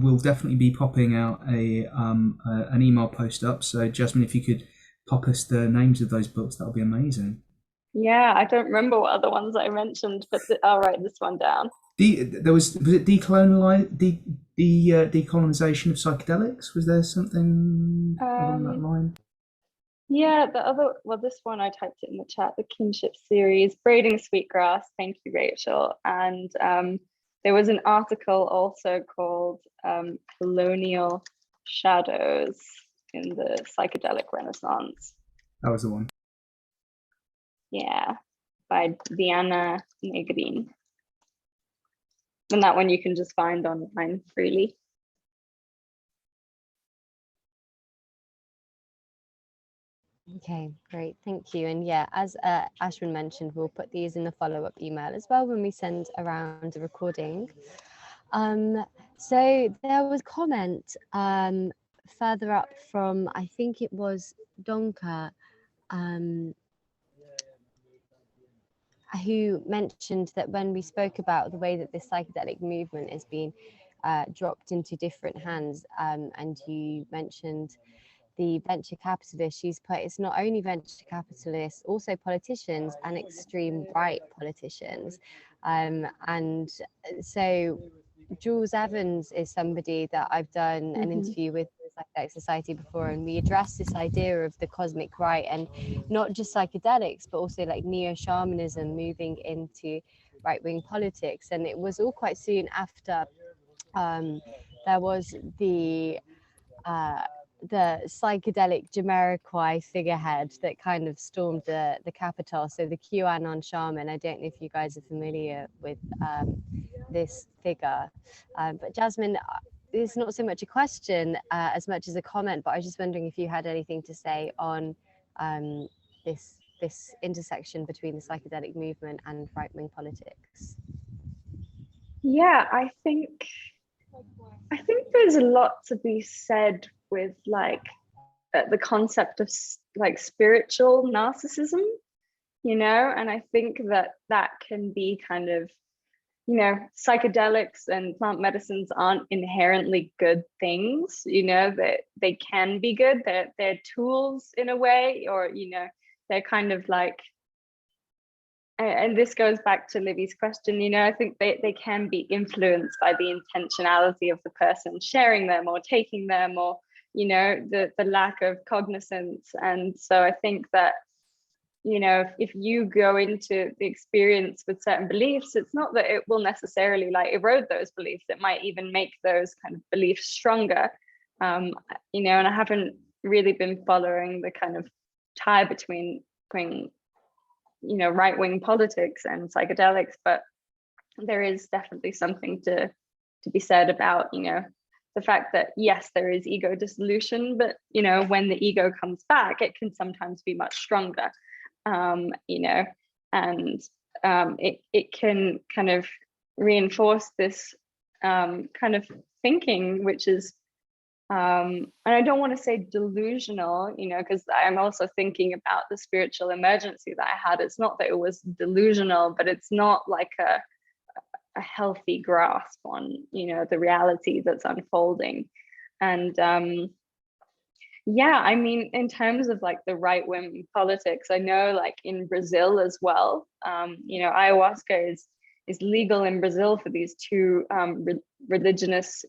we'll definitely be popping out an email post up. So, Jasmine, if you could pop us the names of those books, that would be amazing. Yeah, I don't remember what other ones I mentioned, but I'll write this one down. Was it decolonization of psychedelics? Was there something along that line? Yeah, this one I typed it in the chat, the Kinship series, Braiding Sweetgrass. Thank you, Rachel. And there was an article also called Colonial Shadows in the Psychedelic Renaissance. That was the one. Yeah, by Diana Negrin. And that one you can just find online freely. Okay, great, thank you. And yeah, as Ashwin mentioned, we'll put these in the follow-up email as well when we send around the recording. So there was a comment further up from, I think it was Donka, who mentioned that when we spoke about the way that this psychedelic movement is being dropped into different hands, and you mentioned the venture capitalists, she's put, it's not only venture capitalists, also politicians and extreme right politicians. And so Jules Evans is somebody that I've done an interview with the Psychedelic Society before, and we addressed this idea of the cosmic right, and not just psychedelics, but also like neo-shamanism moving into right-wing politics. And it was all quite soon after there was the psychedelic Jamiroquai figurehead that kind of stormed the Capitol. So the QAnon shaman, I don't know if you guys are familiar with this figure, but Jasmine, it's not so much a question as much as a comment, but I was just wondering if you had anything to say on this intersection between the psychedelic movement and right-wing politics. Yeah, I think there's a lot to be said with like the concept of like spiritual narcissism, and I think that can be kind of, psychedelics and plant medicines aren't inherently good things, that they can be good, they're tools in a way, or they're kind of like, and this goes back to Libby's question, I think they can be influenced by the intentionality of the person sharing them or taking them, or the lack of cognizance. And so I think that if you go into the experience with certain beliefs, it's not that it will necessarily like erode those beliefs. It might even make those kind of beliefs stronger. And I haven't really been following the kind of tie between right-wing politics and psychedelics, but there is definitely something to be said about the fact that yes, there is ego dissolution, but when the ego comes back, it can sometimes be much stronger. And it can kind of reinforce this kind of thinking, which is, and I don't want to say delusional, because I'm also thinking about the spiritual emergency that I had. It's not that it was delusional, but it's not like a healthy grasp on, the reality that's unfolding. And yeah, I mean, in terms of like the right-wing politics, I know like in Brazil as well, ayahuasca is legal in Brazil for these two religions.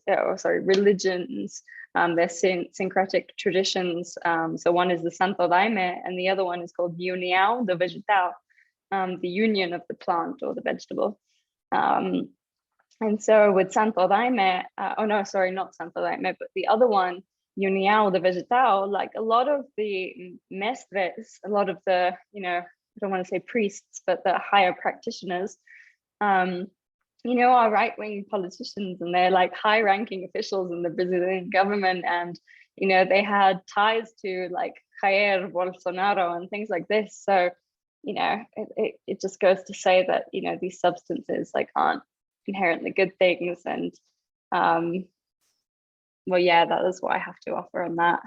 They're syncretic traditions. So one is the Santo Daime, and the other one is called União do Vegetal, the union of the plant or the vegetable. And so with Santo Daime, not Santo Daime, but the other one, União do Vegetal, like a lot of the mestres, a lot of the, I don't want to say priests, but the higher practitioners, are right-wing politicians, and they're like high-ranking officials in the Brazilian government, and they had ties to like Jair Bolsonaro and things like this. So, you know, it just goes to say that, you know, these substances like aren't inherently good things. And well, yeah, that is what I have to offer on that.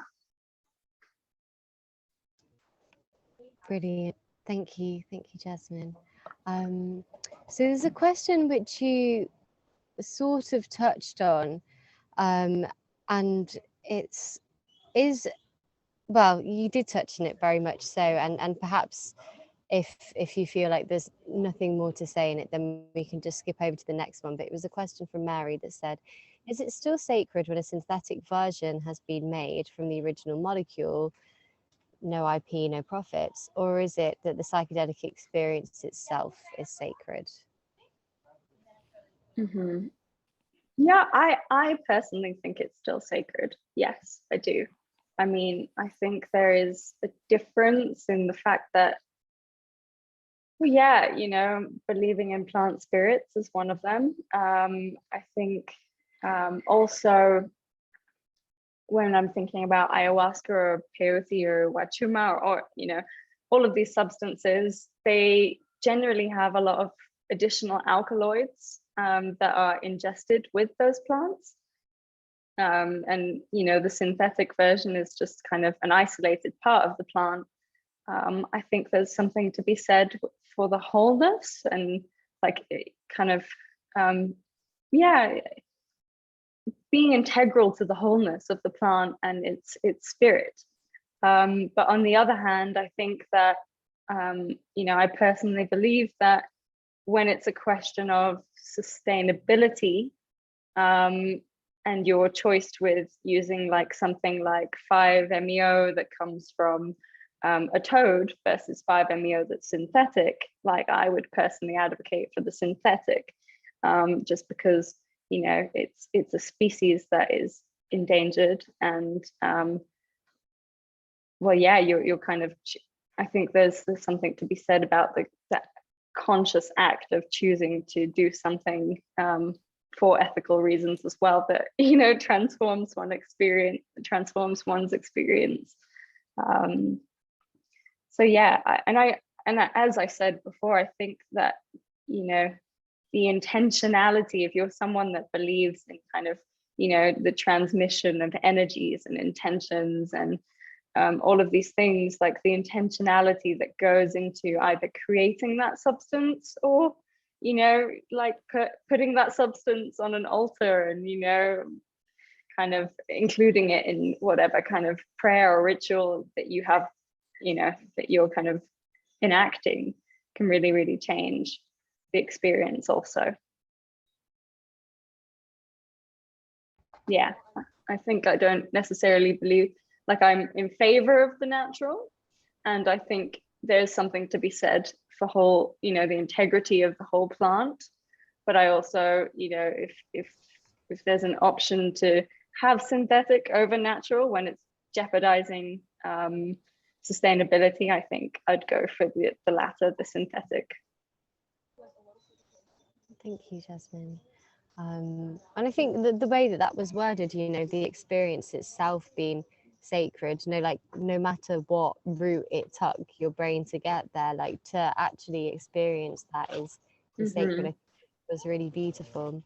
Brilliant. Thank you, Jasmine. So there's a question which you sort of touched on, and well, you did touch on it very much so, and perhaps if you feel like there's nothing more to say in it, then we can just skip over to the next one. But it was a question from Mary that said, is it still sacred when a synthetic version has been made from the original molecule? No IP, no profits, or is it that the psychedelic experience itself is sacred? Mm-hmm. Yeah, I personally think it's still sacred. Yes, I do. I mean, I think there is a difference in the fact that, well, yeah, you know, believing in plant spirits is one of them. I think also when I'm thinking about ayahuasca or peyote or wachuma or, you know, all of these substances, they generally have a lot of additional alkaloids that are ingested with those plants. And, you know, the synthetic version is just kind of an isolated part of the plant. I think there's something to be said for the wholeness and like kind of, yeah, being integral to the wholeness of the plant and its spirit. But on the other hand, I think that, you know, I personally believe that when it's a question of sustainability, and you're choiced with using like something like 5-MeO that comes from a toad versus 5-MeO that's synthetic, like I would personally advocate for the synthetic, just because, you know, it's a species that is endangered. And well, yeah, you're kind of, I think there's something to be said about that conscious act of choosing to do something for ethical reasons as well, that, you know, transforms one's experience. So yeah, and as I said before, I think that, you know, the intentionality, if you're someone that believes in kind of, you know, the transmission of energies and intentions and all of these things, like the intentionality that goes into either creating that substance or, you know, like putting that substance on an altar and, you know, kind of including it in whatever kind of prayer or ritual that you have, you know, that you're kind of enacting, can really, really change the experience also. Yeah, I think I don't necessarily believe, like I'm in favor of the natural, and I think there's something to be said for whole, you know, the integrity of the whole plant. But I also, you know, if there's an option to have synthetic over natural when it's jeopardizing sustainability, I think I'd go for the latter, the synthetic. Thank you, Jasmine. And I think the way that was worded, you know, the experience itself being sacred, you know, like no matter what route it took your brain to get there, like to actually experience that is sacred. I think it was really beautiful.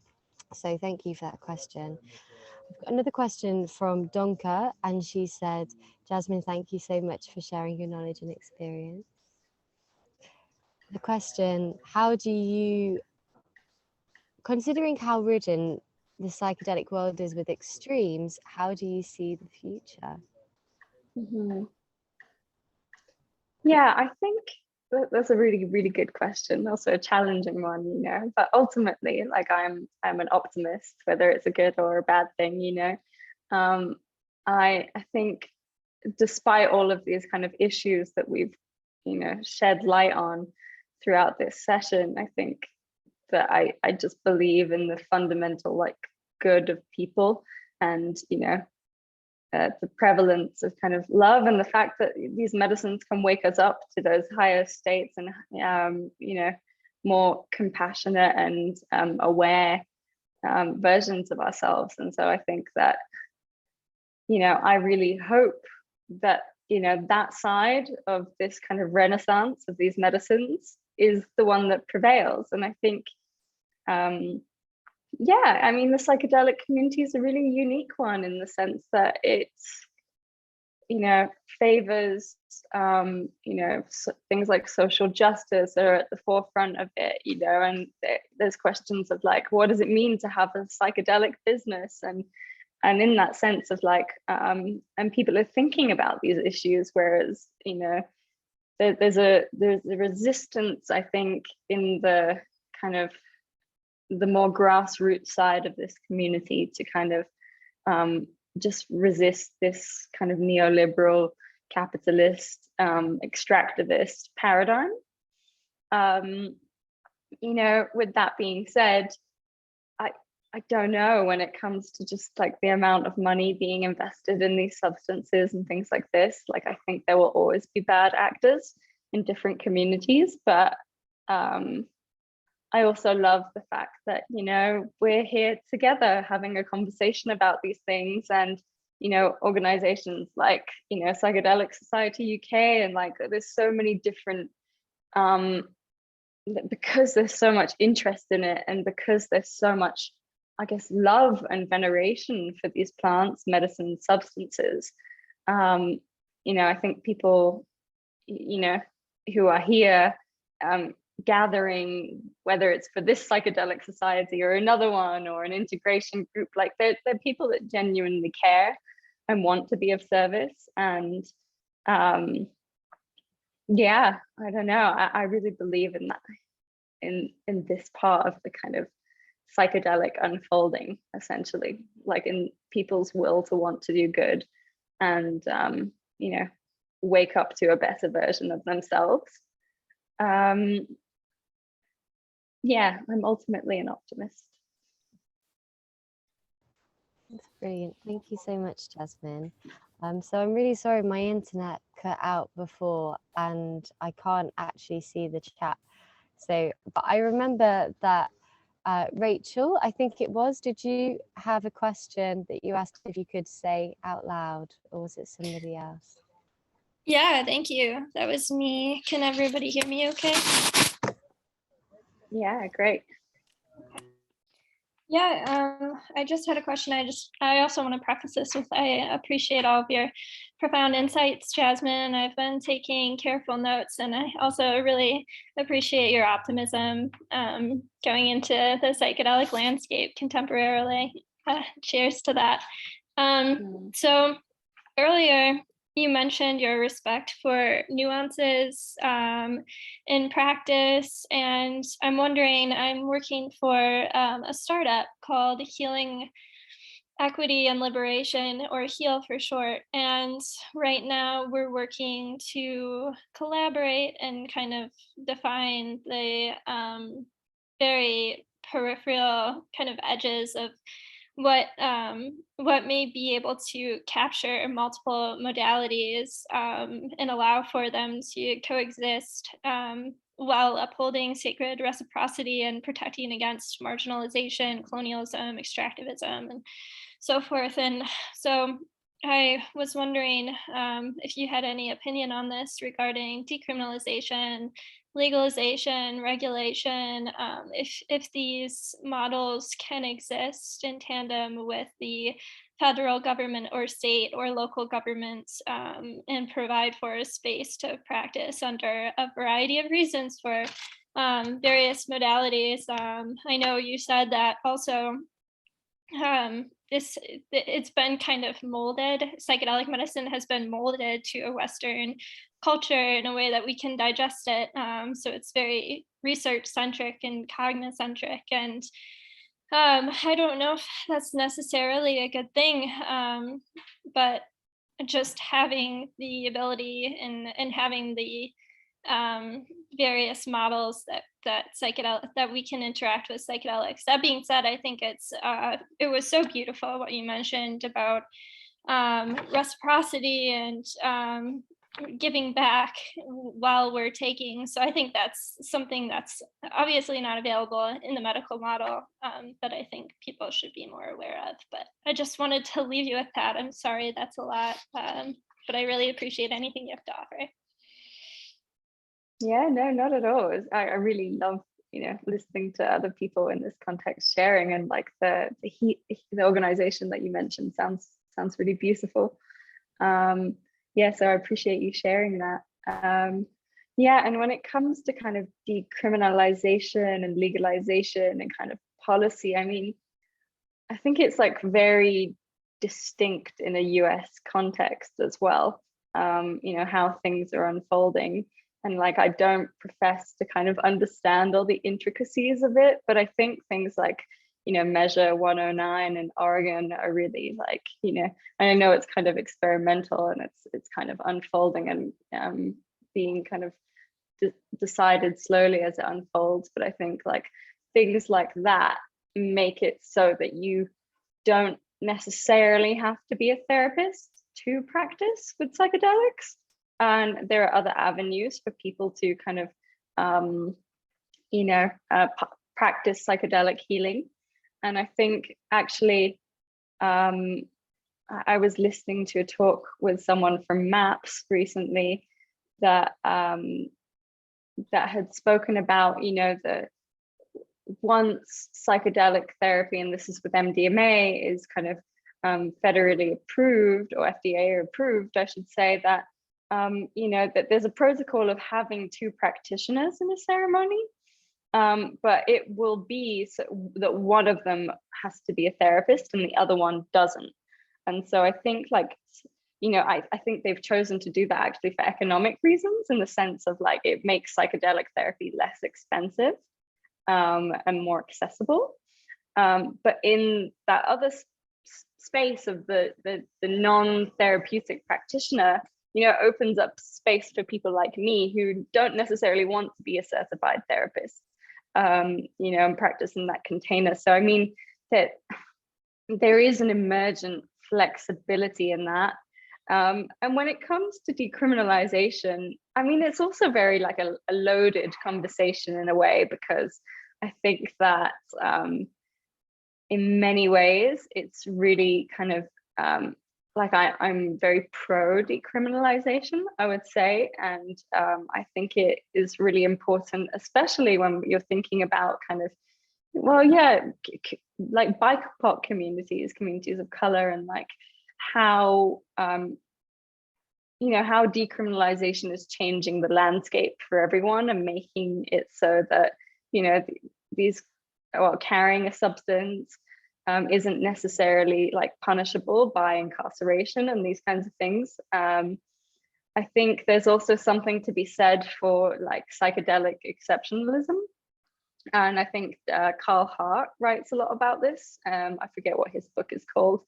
So thank you for that question. I've got another question from Donka, and she said, Jasmine, thank you so much for sharing your knowledge and experience. The question, how do you, considering how ridden the psychedelic world is with extremes, how do you see the future? Yeah, I think that's a really, really good question. Also a challenging one, you know, but ultimately, like I'm an optimist, whether it's a good or a bad thing, you know. I think despite all of these kind of issues that we've, you know, shed light on throughout this session, I think that I just believe in the fundamental like good of people, and, you know, the prevalence of kind of love, and the fact that these medicines can wake us up to those higher states and, you know, more compassionate and aware versions of ourselves. And so I think that, you know, I really hope that that side of this kind of renaissance of these medicines is the one that prevails. And I think, yeah, I mean, the psychedelic community is a really unique one in the sense that it's, favors, things like social justice are at the forefront of it, and there's questions of like, what does it mean to have a psychedelic business? And in that sense of like, and people are thinking about these issues, whereas, there's a resistance, I think, in the kind of the more grassroots side of this community to kind of just resist this kind of neoliberal capitalist extractivist paradigm. With that being said, I don't know when it comes to just like the amount of money being invested in these substances and things like this. Like, I think there will always be bad actors in different communities, but I also love the fact that, we're here together having a conversation about these things, and, organizations like, Psychedelic Society UK, and like there's so many different, because there's so much interest in it, and because there's so much, I guess, love and veneration for these plants, medicine, substances. I think people, who are here gathering, whether it's for this psychedelic society or another one or an integration group, like they're people that genuinely care and want to be of service. And yeah, I don't know, I really believe in that, in this part of the kind of psychedelic unfolding, essentially, like in people's will to want to do good and wake up to a better version of themselves. Yeah, I'm ultimately an optimist. That's brilliant. Thank you so much, Jasmine. So I'm really sorry my internet cut out before and I can't actually see the chat. So, but I remember that Rachel, I think it was, did you have a question that you asked if you could say out loud, or was it somebody else? Yeah, thank you. That was me. Can everybody hear me okay? Yeah, great. Yeah, I just had a question. I also want to preface this with, I appreciate all of your profound insights, Jasmine. I've been taking careful notes, and I also really appreciate your optimism going into the psychedelic landscape contemporarily. Cheers to that. So earlier, you mentioned your respect for nuances in practice, and I'm wondering, I'm working for a startup called Healing, Equity and Liberation, or HEAL for short. And right now we're working to collaborate and kind of define the very peripheral kind of edges of what may be able to capture multiple modalities and allow for them to coexist while upholding sacred reciprocity and protecting against marginalization, colonialism, extractivism, and so forth. And so I was wondering if you had any opinion on this regarding decriminalization, legalization, regulation, if these models can exist in tandem with the federal government or state or local governments and provide for a space to practice under a variety of reasons for various modalities. I know you said that also it's been kind of molded, psychedelic medicine has been molded to a Western culture in a way that we can digest it. So it's very research centric and cognicentric. And I don't know if that's necessarily a good thing, but just having the ability and having the various models that we can interact with psychedelics. That being said, I think it was so beautiful what you mentioned about reciprocity and giving back while we're taking. So I think that's something that's obviously not available in the medical model, but I think people should be more aware of. But I just wanted to leave you with that. I'm sorry, that's a lot. but I really appreciate anything you have to offer. Yeah, no, not at all. I really love, listening to other people in this context sharing, and like the organization that you mentioned sounds really beautiful. Yeah, so I appreciate you sharing that. Yeah, and when it comes to kind of decriminalization and legalization and kind of policy, I mean, I think it's like very distinct in a US context as well, how things are unfolding. And like, I don't profess to kind of understand all the intricacies of it, but I think things like, Measure 109 in Oregon are really like, and I know it's kind of experimental and it's kind of unfolding and being kind of decided slowly as it unfolds. But I think like things like that make it so that you don't necessarily have to be a therapist to practice with psychedelics. And there are other avenues for people to kind of, practice psychedelic healing. And I think actually, I was listening to a talk with someone from MAPS recently that had spoken about, the once psychedelic therapy, and this is with MDMA, is kind of federally approved, or FDA approved, I should say, that that there's a protocol of having 2 practitioners in a ceremony, but it will be so that one of them has to be a therapist and the other one doesn't. And so I think like, I think they've chosen to do that actually for economic reasons, in the sense of like, it makes psychedelic therapy less expensive and more accessible. But in that other space of the non-therapeutic practitioner, opens up space for people like me who don't necessarily want to be a certified therapist, and practice in that container. So I mean that there is an emergent flexibility in that. And when it comes to decriminalization, I mean, it's also very like a loaded conversation in a way, because I think that in many ways, it's really kind of like I'm very pro decriminalization, I would say. And I think it is really important, especially when you're thinking about kind of, well, yeah, like BIPOC communities of color, and like how, how decriminalization is changing the landscape for everyone and making it so that, carrying a substance isn't necessarily like punishable by incarceration and these kinds of things. I think there's also something to be said for like psychedelic exceptionalism. And I think Carl Hart writes a lot about this. I forget what his book is called.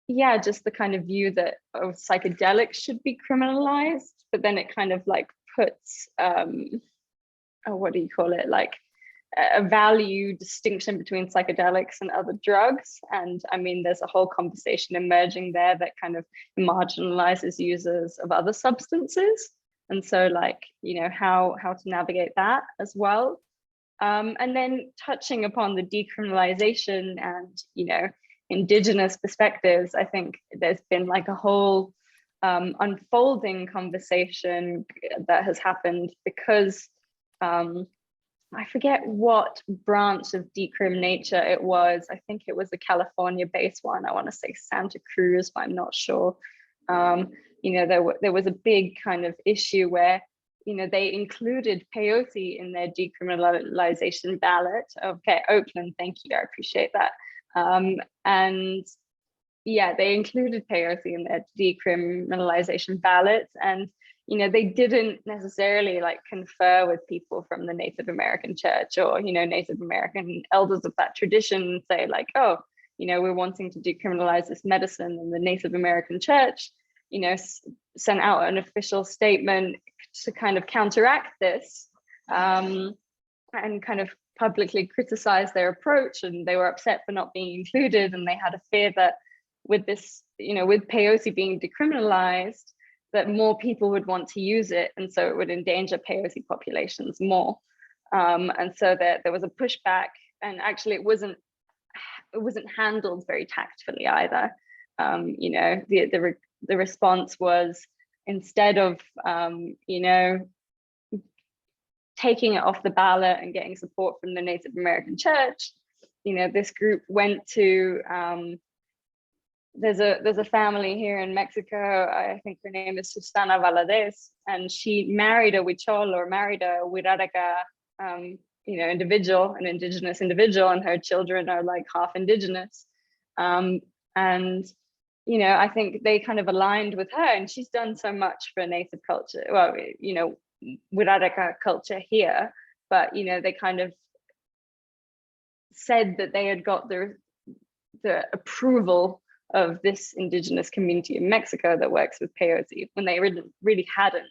Yeah, just the kind of view that psychedelics should be criminalized, but then it kind of like puts, what do you call it? Like a value distinction between psychedelics and other drugs. And I mean, there's a whole conversation emerging there that kind of marginalizes users of other substances. And so like, how to navigate that as well. And then touching upon the decriminalization and, indigenous perspectives, I think there's been like a whole unfolding conversation that has happened because I forget what branch of decrim nature it was. I think it was a California-based one. I want to say Santa Cruz, but I'm not sure. There was a big kind of issue where, they included peyote in their decriminalization ballot. Okay, Oakland, thank you, I appreciate that. And yeah, they included peyote in their decriminalization ballots, and they didn't necessarily like confer with people from the Native American church or Native American elders of that tradition and say like, oh, we're wanting to decriminalize this medicine, and the Native American church sent out an official statement to kind of counteract this, and kind of publicly criticize their approach, and they were upset for not being included, and they had a fear that with this, with peyote being decriminalized, that more people would want to use it, and so it would endanger peyote populations more. And so there was a pushback, and actually it wasn't handled very tactfully either. you know, the response was, instead of you know, taking it off the ballot and getting support from the Native American church, you know, this group went to there's a family here in Mexico, I think her name is Susana Valadez, and she married a Huichol, or married a Wiraraga, you know, individual, an indigenous individual, and her children are like half indigenous. And, you know, I think they kind of aligned with her, and she's done so much for Native culture, well, you know, Wiraraga culture here, but, you know, they kind of said that they had got the approval of this indigenous community in Mexico that works with peyote, when they really hadn't,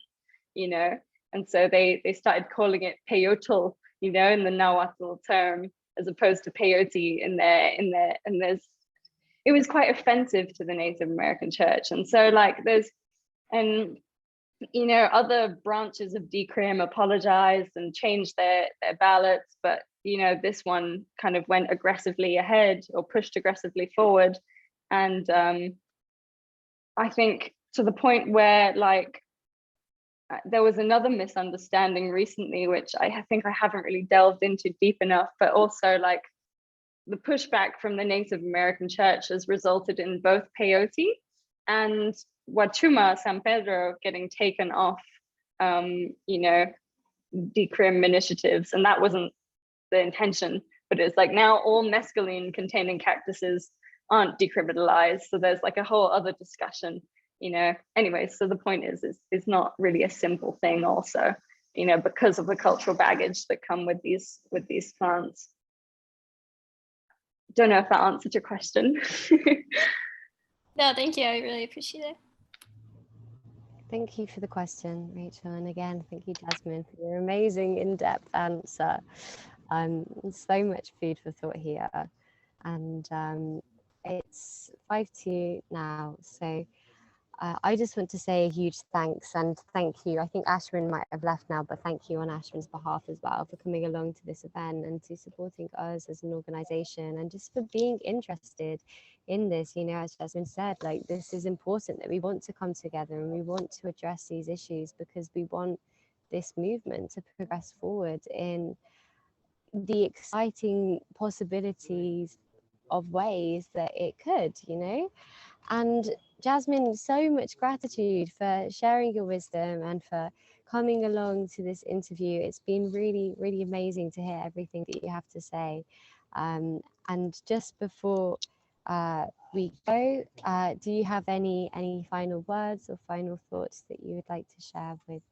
you know. And so they started calling it peyotl, you know, in the Nahuatl term, as opposed to peyote in there, and it was quite offensive to the Native American church. And so like and you know, other branches of DCRIM apologized and changed their ballots, but you know, this one kind of went aggressively ahead, or pushed aggressively forward. And I think to the point where like there was another misunderstanding recently, which I think I haven't really delved into deep enough, but also like the pushback from the Native American church has resulted in both peyote and Wachuma San Pedro getting taken off, you know, DCRIM initiatives. And that wasn't the intention, but it's like now all mescaline containing cactuses aren't decriminalized. So there's like a whole other discussion, you know. Anyway, so the point is it's not really a simple thing also, you know, because of the cultural baggage that come with these plants. Don't know if that answered your question. No, thank you. I really appreciate it. Thank you for the question, Rachel. And again, thank you, Jasmine, for your amazing in-depth answer. So much food for thought here. And it's 5:02 now. So I just want to say a huge thanks, and thank you. I think Ashwin might have left now, but thank you on Ashwin's behalf as well for coming along to this event and to supporting us as an organization, and just for being interested in this. You know, as Jasmine said, like, this is important, that we want to come together and we want to address these issues because we want this movement to progress forward in the exciting possibilities of ways that it could, you know. And Jasmine, so much gratitude for sharing your wisdom and for coming along to this interview. It's been really, really amazing to hear everything that you have to say. And just before we go, do you have any final words or final thoughts that you would like to share with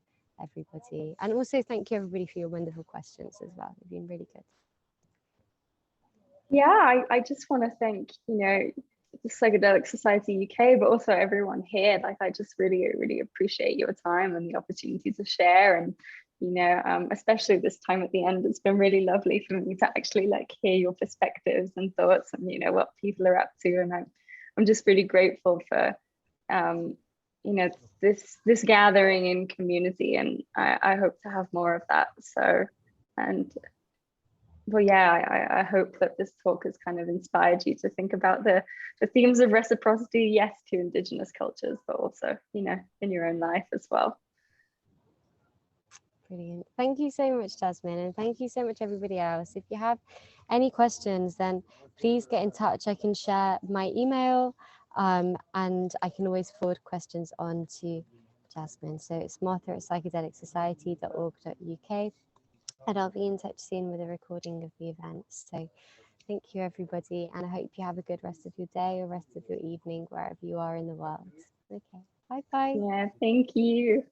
everybody? And also thank you everybody for your wonderful questions as well. They've been really good. Yeah, I just want to thank, you know, the Psychedelic Society UK, but also everyone here. Like, I just really, really appreciate your time and the opportunity to share. And, you know, especially this time at the end, it's been really lovely for me to actually like hear your perspectives and thoughts and, you know, what people are up to. And I'm just really grateful for, you know, this gathering in community, and I hope to have more of that. So, and well, yeah, I hope that this talk has kind of inspired you to think about the themes of reciprocity, yes, to Indigenous cultures, but also, you know, in your own life as well. Brilliant. Thank you so much, Jasmine, and thank you so much, everybody else. If you have any questions, then please get in touch. I can share my email, and I can always forward questions on to Jasmine. So it's martha@psychedelicsociety.org.uk. And I'll be in touch soon with a recording of the event. So thank you, everybody. And I hope you have a good rest of your day or rest of your evening, wherever you are in the world. Okay, bye-bye. Yeah, thank you.